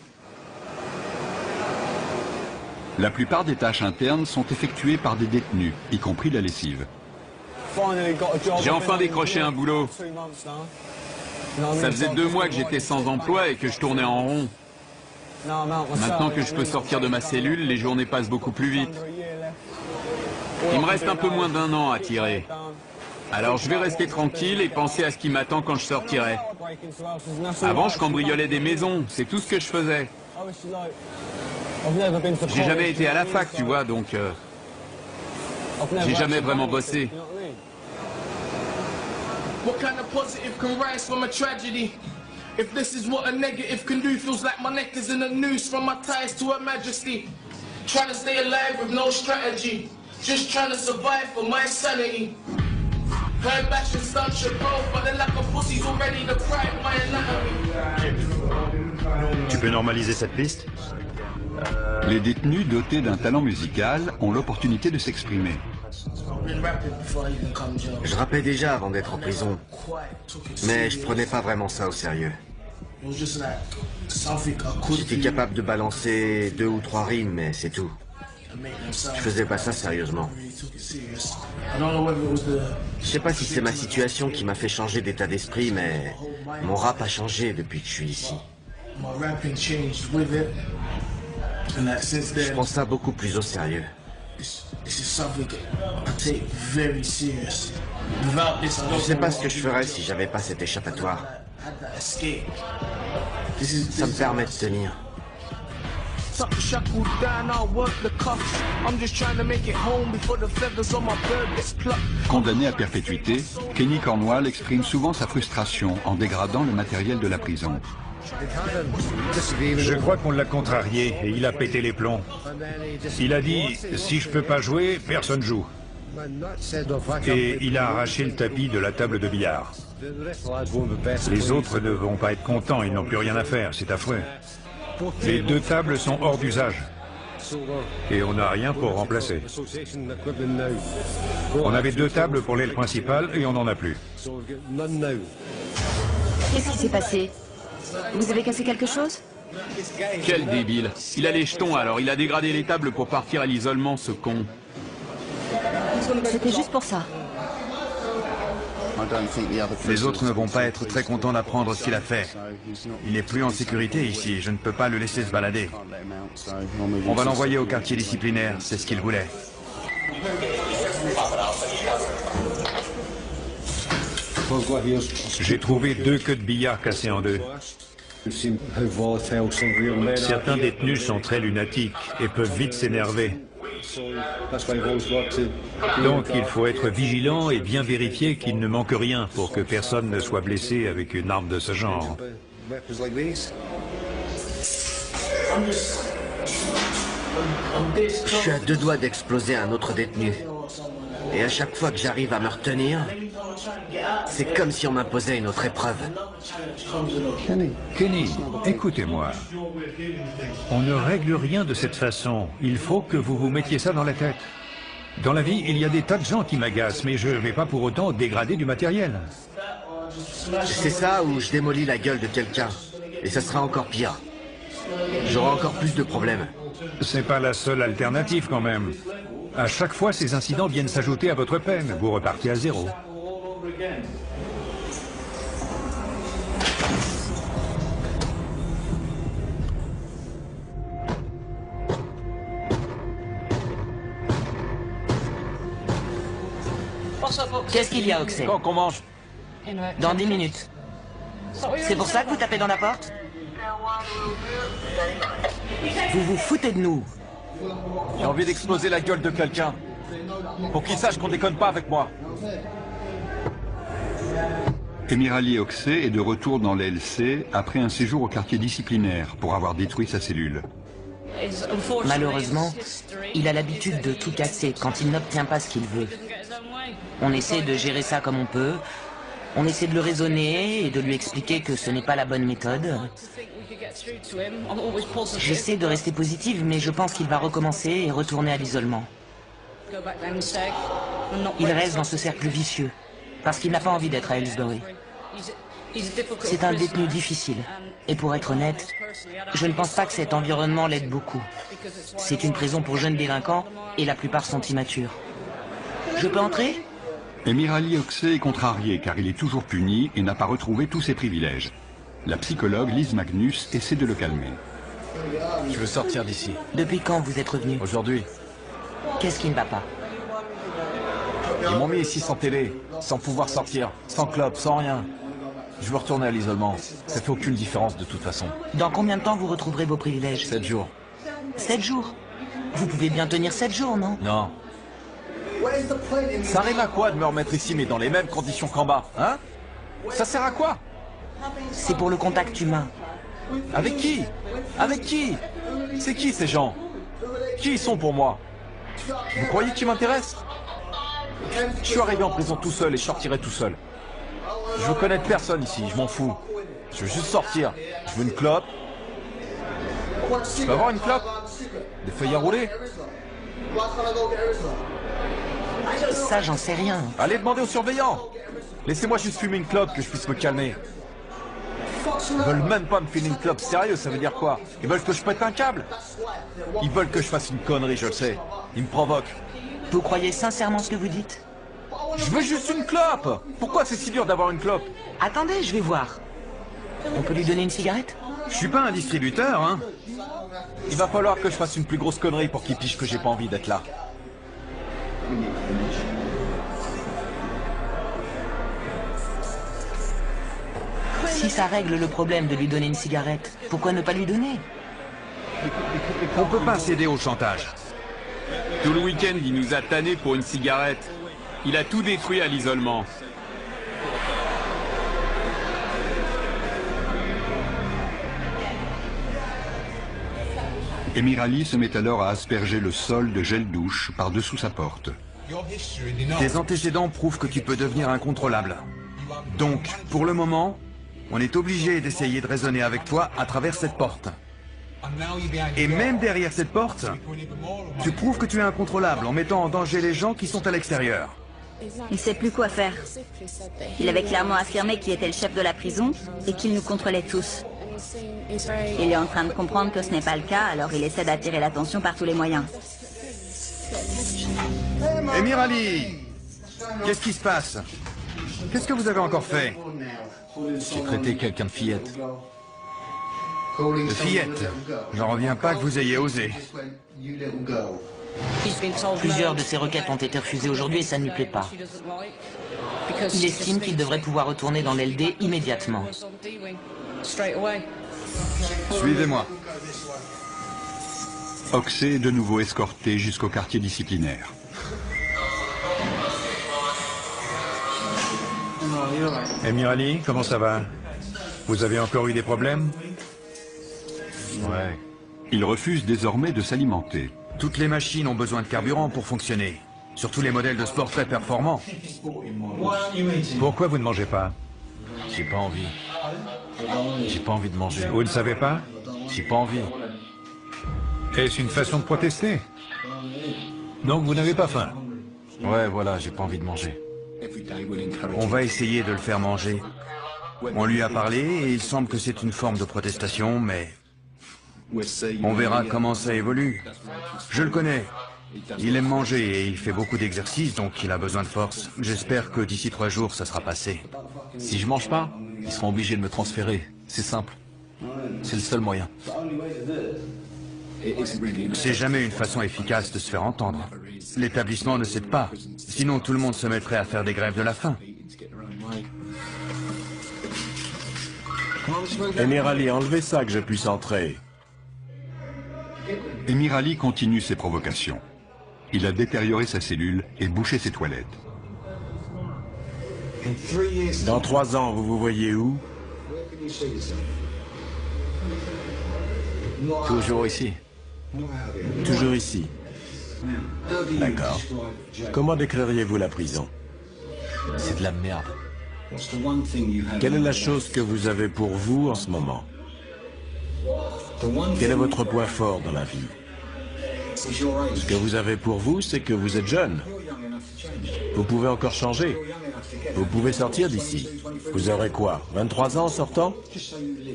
La plupart des tâches internes sont effectuées par des détenus, y compris la lessive. J'ai enfin décroché un boulot. Ça faisait 2 mois que j'étais sans emploi et que je tournais en rond. Maintenant que je peux sortir de ma cellule, les journées passent beaucoup plus vite. Il me reste un peu moins d'1 an à tirer. Alors je vais rester tranquille et penser à ce qui m'attend quand je sortirai. Avant, je cambriolais des maisons, c'est tout ce que je faisais. J'ai jamais été à la fac, tu vois, donc... j'ai jamais vraiment bossé. What kind of positive can rise from a tragedy? If this is what a negative can do, feels like my neck is in a noose from my ties to Her Majesty. Trying to stay alive with no strategy, just trying to survive for my sanity. Heard bash and stun should both, but they're like a pussy's already deprived my anatomy. Tu peux normaliser cette piste? Les détenus dotés d'un talent musical ont l'opportunité de s'exprimer. Je rappais déjà avant d'être en prison, mais je prenais pas vraiment ça au sérieux. J'étais capable de balancer 2 ou 3 rimes, mais c'est tout. Je faisais pas ça sérieusement. Je sais pas si c'est ma situation qui m'a fait changer d'état d'esprit, mais mon rap a changé depuis que je suis ici. Je prends ça beaucoup plus au sérieux. Je sais pas ce que je ferais si j'avais pas cet échappatoire. Ça me permet de tenir. Condamné à perpétuité, Kenny Cornwall exprime souvent sa frustration en dégradant le matériel de la prison. Je crois qu'on l'a contrarié et il a pété les plombs. Il a dit « si je peux pas jouer, personne joue ». Et il a arraché le tapis de la table de billard. Les autres ne vont pas être contents, ils n'ont plus rien à faire, c'est affreux. Les 2 tables sont hors d'usage. Et on n'a rien pour remplacer. On avait 2 tables pour l'aile principale et on n'en a plus. Qu'est-ce qui s'est passé? Vous avez cassé quelque chose? Quel débile. Il a les jetons alors, il a dégradé les tables pour partir à l'isolement, ce con. C'était juste pour ça. Les autres ne vont pas être très contents d'apprendre ce qu'il a fait. Il n'est plus en sécurité ici, je ne peux pas le laisser se balader. On va l'envoyer au quartier disciplinaire, c'est ce qu'il voulait. J'ai trouvé 2 queues de billard cassées en 2. Certains détenus sont très lunatiques et peuvent vite s'énerver. Donc il faut être vigilant et bien vérifier qu'il ne manque rien pour que personne ne soit blessé avec une arme de ce genre. Je suis à 2 doigts d'exploser un autre détenu. Et à chaque fois que j'arrive à me retenir, c'est comme si on m'imposait une autre épreuve. Kenny, écoutez-moi. On ne règle rien de cette façon. Il faut que vous vous mettiez ça dans la tête. Dans la vie, il y a des tas de gens qui m'agacent, mais je ne vais pas pour autant dégrader du matériel. C'est ça ou je démolis la gueule de quelqu'un. Et ça sera encore pire. J'aurai encore plus de problèmes. C'est pas la seule alternative quand même. À chaque fois, ces incidents viennent s'ajouter à votre peine. Vous repartez à 0. Qu'est-ce qu'il y a, Oxey? Quand qu'on mange? Dans 10 minutes. C'est pour ça que vous tapez dans la porte? Vous vous foutez de nous. J'ai envie d'exploser la gueule de quelqu'un. Pour qu'il sache qu'on déconne pas avec moi. Emirali Oxey est de retour dans l'LC après un séjour au quartier disciplinaire pour avoir détruit sa cellule. Malheureusement, il a l'habitude de tout casser quand il n'obtient pas ce qu'il veut. On essaie de gérer ça comme on peut. On essaie de le raisonner et de lui expliquer que ce n'est pas la bonne méthode. J'essaie de rester positive, mais je pense qu'il va recommencer et retourner à l'isolement. Il reste dans ce cercle vicieux, parce qu'il n'a pas envie d'être à Aylesbury. C'est un détenu difficile, et pour être honnête, je ne pense pas que cet environnement l'aide beaucoup. C'est une prison pour jeunes délinquants, et la plupart sont immatures. Je peux entrer ? Emirali Oxey est contrarié car il est toujours puni et n'a pas retrouvé tous ses privilèges. La psychologue Liz Magnus essaie de le calmer. Je veux sortir d'ici. Depuis quand vous êtes revenu? Aujourd'hui. Qu'est-ce qui ne va pas? Ils m'ont mis ici sans télé, sans pouvoir sortir, sans club, sans rien. Je veux retourner à l'isolement. Ça fait aucune différence de toute façon. Dans combien de temps vous retrouverez vos privilèges? 7 jours. 7 jours? Vous pouvez bien tenir 7 jours, non? Non. Ça arrive à quoi de me remettre ici mais dans les mêmes conditions qu'en bas, hein? Ça sert à quoi? C'est pour le contact humain. Avec qui? Avec qui? C'est qui ces gens? Qui ils sont pour moi? Vous croyez qu'ils m'intéressent? Je suis arrivé en prison tout seul et je sortirai tout seul. Je veux connaître personne ici, je m'en fous. Je veux juste sortir. Je veux une clope. Je peux avoir une clope? Des feuilles à rouler? Ça, j'en sais rien. Allez demander aux surveillants. Laissez-moi juste fumer une clope que je puisse me calmer. Ils veulent même pas me filer une clope. Sérieux, ça veut dire quoi? Ils veulent que je pète un câble? Ils veulent que je fasse une connerie, je le sais. Ils me provoquent. Vous croyez sincèrement ce que vous dites? Je veux juste une clope. Pourquoi c'est si dur d'avoir une clope? Attendez, je vais voir. On peut lui donner une cigarette? Je suis pas un distributeur, hein. Il va falloir que je fasse une plus grosse connerie pour qu'il pige que j'ai pas envie d'être là. Si ça règle le problème de lui donner une cigarette, pourquoi ne pas lui donner? On peut pas céder au chantage. Tout le week-end, il nous a tannés pour une cigarette. Il a tout détruit à l'isolement. Emirali se met alors à asperger le sol de gel douche par-dessous sa porte. Tes antécédents prouvent que tu peux devenir incontrôlable. Donc, pour le moment, on est obligé d'essayer de raisonner avec toi à travers cette porte. Et même derrière cette porte, tu prouves que tu es incontrôlable en mettant en danger les gens qui sont à l'extérieur. Il sait plus quoi faire. Il avait clairement affirmé qu'il était le chef de la prison et qu'il nous contrôlait tous. Il est en train de comprendre que ce n'est pas le cas, alors il essaie d'attirer l'attention par tous les moyens. Emirali, qu'est-ce qui se passe? Qu'est-ce que vous avez encore fait? J'ai traité quelqu'un de fillette. De fillette? J'en reviens pas que vous ayez osé. Plusieurs de ses requêtes ont été refusées aujourd'hui et ça ne lui plaît pas. Il estime qu'il devrait pouvoir retourner dans l'LD immédiatement. Suivez-moi. Oxey est de nouveau escorté jusqu'au quartier disciplinaire. Emirali, comment ça va? Vous avez encore eu des problèmes? Ouais. Il refuse désormais de s'alimenter. Toutes les machines ont besoin de carburant pour fonctionner. Surtout les modèles de sport très performants. Pourquoi vous ne mangez pas? J'ai pas envie. J'ai pas envie de manger. Vous ne savez pas? J'ai pas envie. Est-ce une façon de protester? Donc vous n'avez pas faim? Ouais, voilà, j'ai pas envie de manger. On va essayer de le faire manger. On lui a parlé et il semble que c'est une forme de protestation, mais on verra comment ça évolue. Je le connais. Il aime manger et il fait beaucoup d'exercices, donc il a besoin de force. J'espère que d'ici 3 jours, ça sera passé. Si je mange pas, ils seront obligés de me transférer. C'est simple. C'est le seul moyen. C'est jamais une façon efficace de se faire entendre. L'établissement ne cède pas. Sinon, tout le monde se mettrait à faire des grèves de la faim. Emir Ali, enlevez ça que je puisse entrer. Emir Ali continue ses provocations. Il a détérioré sa cellule et bouché ses toilettes. Dans 3 ans, vous vous voyez où? Toujours ici. Toujours ici. D'accord. Comment décririez-vous la prison? C'est de la merde. Quelle est la chose que vous avez pour vous en ce moment? Quel est votre point fort dans la vie? Ce que vous avez pour vous, c'est que vous êtes jeune. Vous pouvez encore changer. Vous pouvez sortir d'ici. Vous aurez quoi? 23 ans en sortant?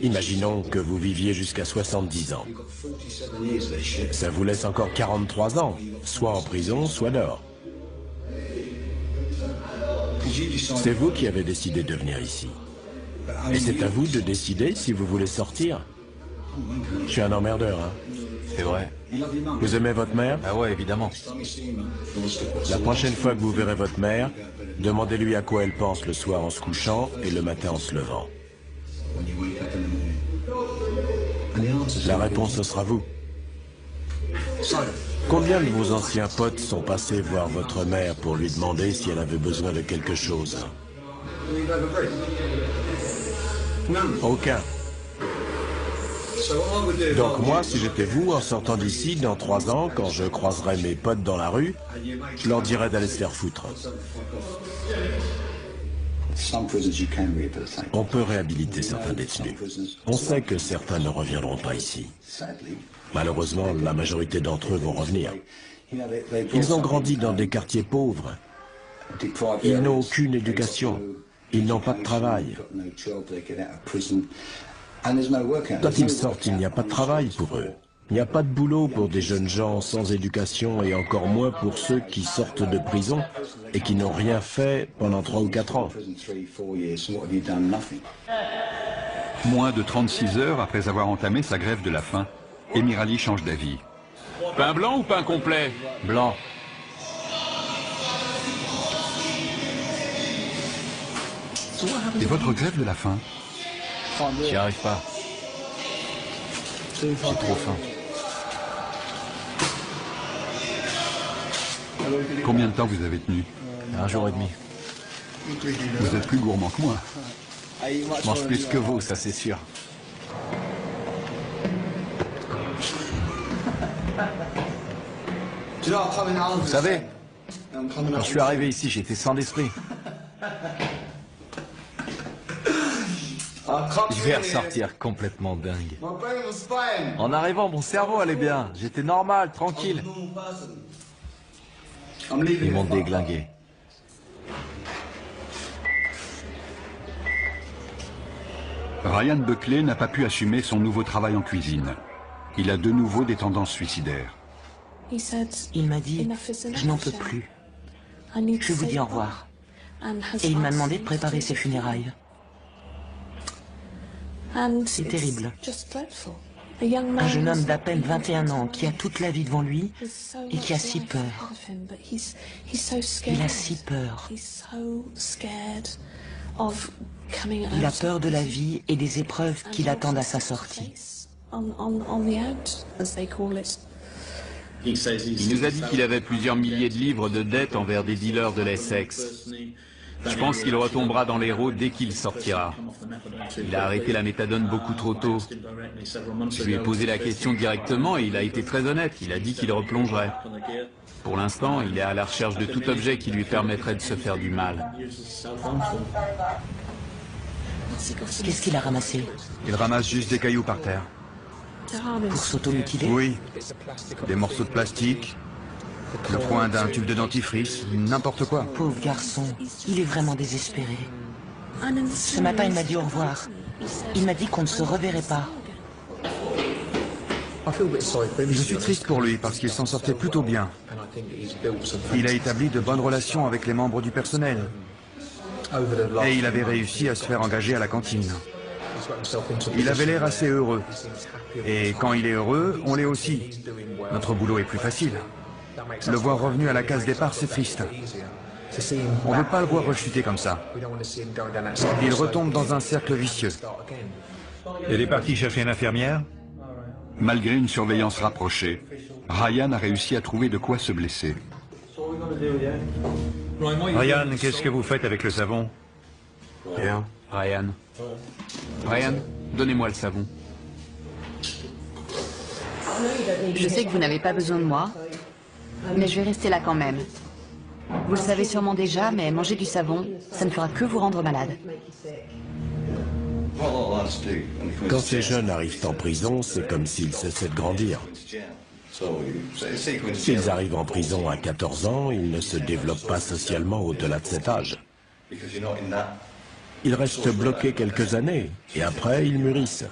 Imaginons que vous viviez jusqu'à 70 ans. Ça vous laisse encore 43 ans, soit en prison, soit dehors. C'est vous qui avez décidé de venir ici. Et c'est à vous de décider si vous voulez sortir. Je suis un emmerdeur, hein. C'est vrai. Vous aimez votre mère? Ah ouais, évidemment. La prochaine fois que vous verrez votre mère, demandez-lui à quoi elle pense le soir en se couchant et le matin en se levant. La réponse, ce sera vous. Combien de vos anciens potes sont passés voir votre mère pour lui demander si elle avait besoin de quelque chose? Aucun. Donc moi, si j'étais vous, en sortant d'ici, dans 3 ans, quand je croiserai mes potes dans la rue, je leur dirais d'aller se faire foutre. On peut réhabiliter certains détenus. On sait que certains ne reviendront pas ici. Malheureusement, la majorité d'entre eux vont revenir. Ils ont grandi dans des quartiers pauvres. Ils n'ont aucune éducation. Ils n'ont pas de travail. Quand ils sortent, il n'y a pas de travail pour eux. Il n'y a pas de boulot pour des jeunes gens sans éducation et encore moins pour ceux qui sortent de prison et qui n'ont rien fait pendant 3 ou 4 ans. Moins de 36 heures après avoir entamé sa grève de la faim, Emir Ali change d'avis. Pain blanc ou pain complet? Blanc. Et votre grève de la faim? J'y arrive pas. J'ai trop faim. Combien de temps vous avez tenu? 1 jour et demi. Vous êtes plus gourmand que moi. Je mange plus que vous, ça c'est sûr. Vous savez, quand je suis arrivé ici, j'étais sans d'esprit. Je vais ressortir complètement dingue. En arrivant, mon cerveau allait bien. J'étais normal, tranquille. Ils m'ont déglingué. Ryan Buckley n'a pas pu assumer son nouveau travail en cuisine. Il a de nouveau des tendances suicidaires. Il m'a dit, je n'en peux plus. Je vous dis au revoir. Et il m'a demandé de préparer ses funérailles. C'est terrible. Un jeune homme d'à peine 21 ans qui a toute la vie devant lui et qui a si peur. Il a si peur. Il a peur de la vie et des épreuves qui l'attendent à sa sortie. Il nous a dit qu'il avait plusieurs milliers de livres de dettes envers des dealers de l'Essex. Je pense qu'il retombera dans l'héros dès qu'il sortira. Il a arrêté la méthadone beaucoup trop tôt. Je lui ai posé la question directement et il a été très honnête. Il a dit qu'il replongerait. Pour l'instant, il est à la recherche de tout objet qui lui permettrait de se faire du mal. Qu'est-ce qu'il a ramassé? Il ramasse juste des cailloux par terre. Pour s'automutiler? Oui. Des morceaux de plastique, le coin d'un tube de dentifrice, n'importe quoi. Pauvre garçon, il est vraiment désespéré. Ce matin, il m'a dit au revoir. Il m'a dit qu'on ne se reverrait pas. Je suis triste pour lui parce qu'il s'en sortait plutôt bien. Il a établi de bonnes relations avec les membres du personnel. Et il avait réussi à se faire engager à la cantine. Il avait l'air assez heureux. Et quand il est heureux, on l'est aussi. Notre boulot est plus facile. Le voir revenu à la case départ, c'est triste. On ne veut pas le voir rechuter comme ça. Il retombe dans un cercle vicieux. Elle est partie chercher une infirmière? Malgré une surveillance rapprochée, Ryan a réussi à trouver de quoi se blesser. Ryan, qu'est-ce que vous faites avec le savon? Rien. Ryan. Ryan, donnez-moi le savon. Je sais que vous n'avez pas besoin de moi, mais je vais rester là quand même. Vous le savez sûrement déjà, mais manger du savon, ça ne fera que vous rendre malade. Quand ces jeunes arrivent en prison, c'est comme s'ils cessaient de grandir. S'ils arrivent en prison à 14 ans, ils ne se développent pas socialement au-delà de cet âge. Ils restent bloqués quelques années, et après, ils mûrissent.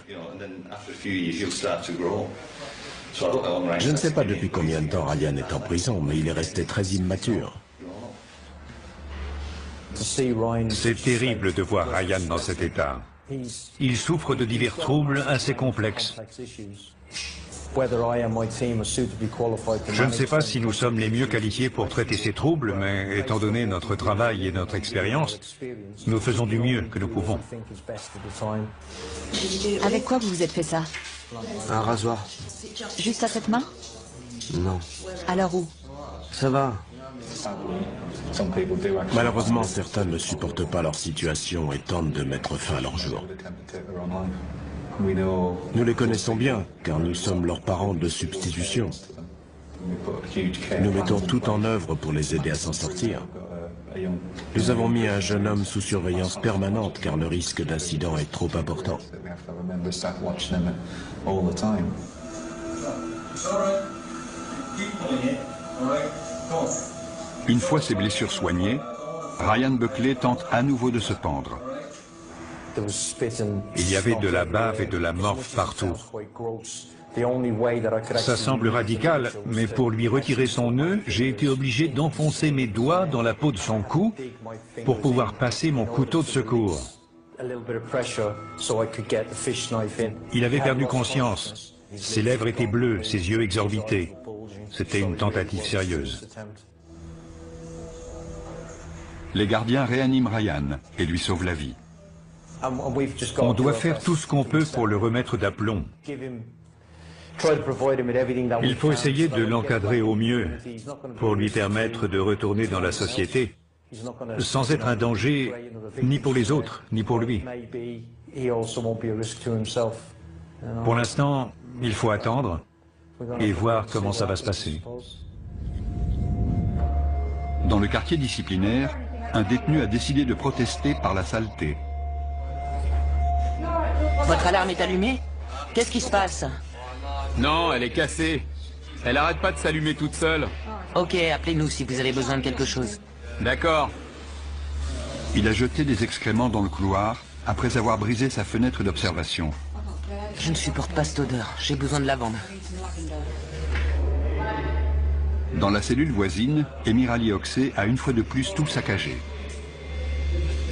Je ne sais pas depuis combien de temps Ryan est en prison, mais il est resté très immature. C'est terrible de voir Ryan dans cet état. Il souffre de divers troubles assez complexes. Je ne sais pas si nous sommes les mieux qualifiés pour traiter ces troubles, mais étant donné notre travail et notre expérience, nous faisons du mieux que nous pouvons. Avec quoi vous vous êtes fait ça? Un rasoir. Juste à cette main? Non. Alors où? Ça va. Malheureusement, certains ne supportent pas leur situation et tentent de mettre fin à leur jour. Nous les connaissons bien, car nous sommes leurs parents de substitution. Nous mettons tout en œuvre pour les aider à s'en sortir. Nous avons mis un jeune homme sous surveillance permanente, car le risque d'incident est trop important. Une fois ses blessures soignées, Ryan Buckley tente à nouveau de se pendre. Il y avait de la bave et de la morphe partout. Ça semble radical, mais pour lui retirer son nœud, j'ai été obligé d'enfoncer mes doigts dans la peau de son cou pour pouvoir passer mon couteau de secours. Il avait perdu conscience. Ses lèvres étaient bleues, ses yeux exorbités. C'était une tentative sérieuse. Les gardiens réaniment Ryan et lui sauvent la vie. On doit faire tout ce qu'on peut pour le remettre d'aplomb. Il faut essayer de l'encadrer au mieux pour lui permettre de retourner dans la société sans être un danger ni pour les autres, ni pour lui. Pour l'instant, il faut attendre et voir comment ça va se passer. Dans le quartier disciplinaire, un détenu a décidé de protester par la saleté. Votre alarme est allumée? Qu'est-ce qui se passe? Non, elle est cassée. Elle arrête pas de s'allumer toute seule. Ok, appelez-nous si vous avez besoin de quelque chose. D'accord. Il a jeté des excréments dans le couloir après avoir brisé sa fenêtre d'observation. Je ne supporte pas cette odeur. J'ai besoin de lavande. Dans la cellule voisine, Emirali Oxé a une fois de plus tout saccagé.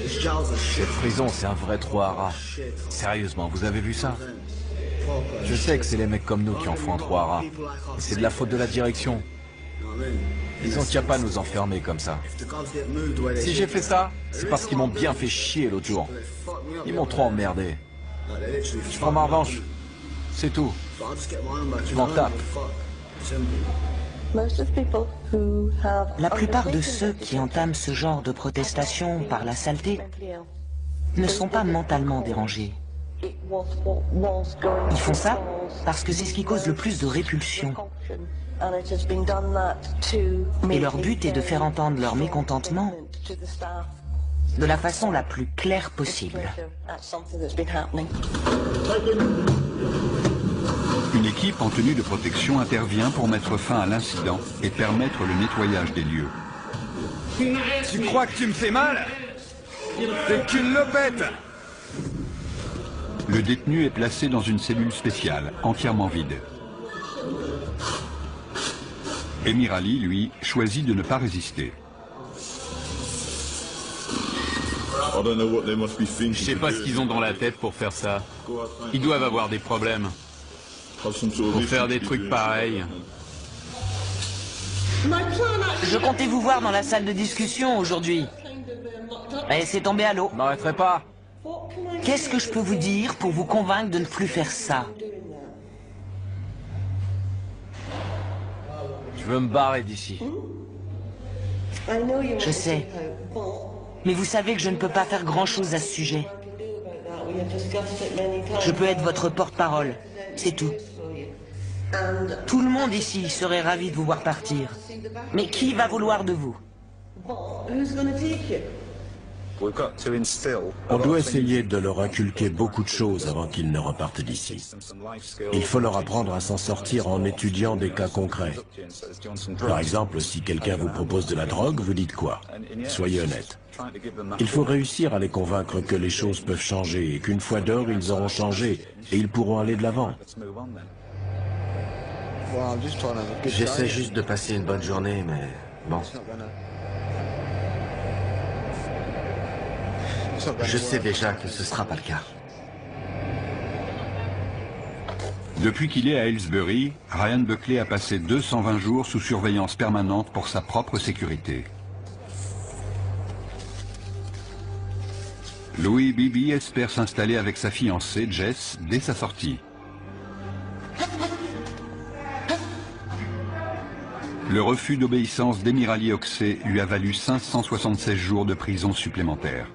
Cette prison, c'est un vrai trou à rats. Sérieusement, vous avez vu ça? Je sais que c'est les mecs comme nous qui en font un trou à rats. C'est de la faute de la direction. Ils ont qu'à pas nous enfermer comme ça. Si j'ai fait ça, c'est parce qu'ils m'ont bien fait chier l'autre jour. Ils m'ont trop emmerdé. Je prends ma revanche. C'est tout. Je m'en tape. La plupart de ceux qui entament ce genre de protestation par la saleté ne sont pas mentalement dérangés. Ils font ça parce que c'est ce qui cause le plus de répulsion. Et leur but est de faire entendre leur mécontentement de la façon la plus claire possible. Une équipe en tenue de protection intervient pour mettre fin à l'incident et permettre le nettoyage des lieux. Tu crois que tu me fais mal? T'es qu'une lopette! Le détenu est placé dans une cellule spéciale, entièrement vide. Emir Ali, lui, choisit de ne pas résister. Je sais pas ce qu'ils ont dans la tête pour faire ça. Ils doivent avoir des problèmes. Pour faire des trucs pareils. Je comptais vous voir dans la salle de discussion aujourd'hui. Et c'est tombé à l'eau. Je m'arrêterai pas. Qu'est-ce que je peux vous dire pour vous convaincre de ne plus faire ça? Je veux me barrer d'ici. Je sais. Mais vous savez que je ne peux pas faire grand-chose à ce sujet. Je peux être votre porte-parole, c'est tout. Tout le monde ici serait ravi de vous voir partir. Mais qui va vouloir de vous? On doit essayer de leur inculquer beaucoup de choses avant qu'ils ne repartent d'ici. Il faut leur apprendre à s'en sortir en étudiant des cas concrets. Par exemple, si quelqu'un vous propose de la drogue, vous dites quoi? Soyez honnête. Il faut réussir à les convaincre que les choses peuvent changer et qu'une fois dehors, ils auront changé et ils pourront aller de l'avant. J'essaie juste de passer une bonne journée, mais bon. Je sais déjà que ce sera pas le cas. Depuis qu'il est à Aylesbury, Ryan Buckley a passé 220 jours sous surveillance permanente pour sa propre sécurité. Louis Bibi espère s'installer avec sa fiancée, Jess, dès sa sortie. Le refus d'obéissance d'Emir Ali Okseh lui a valu 576 jours de prison supplémentaires.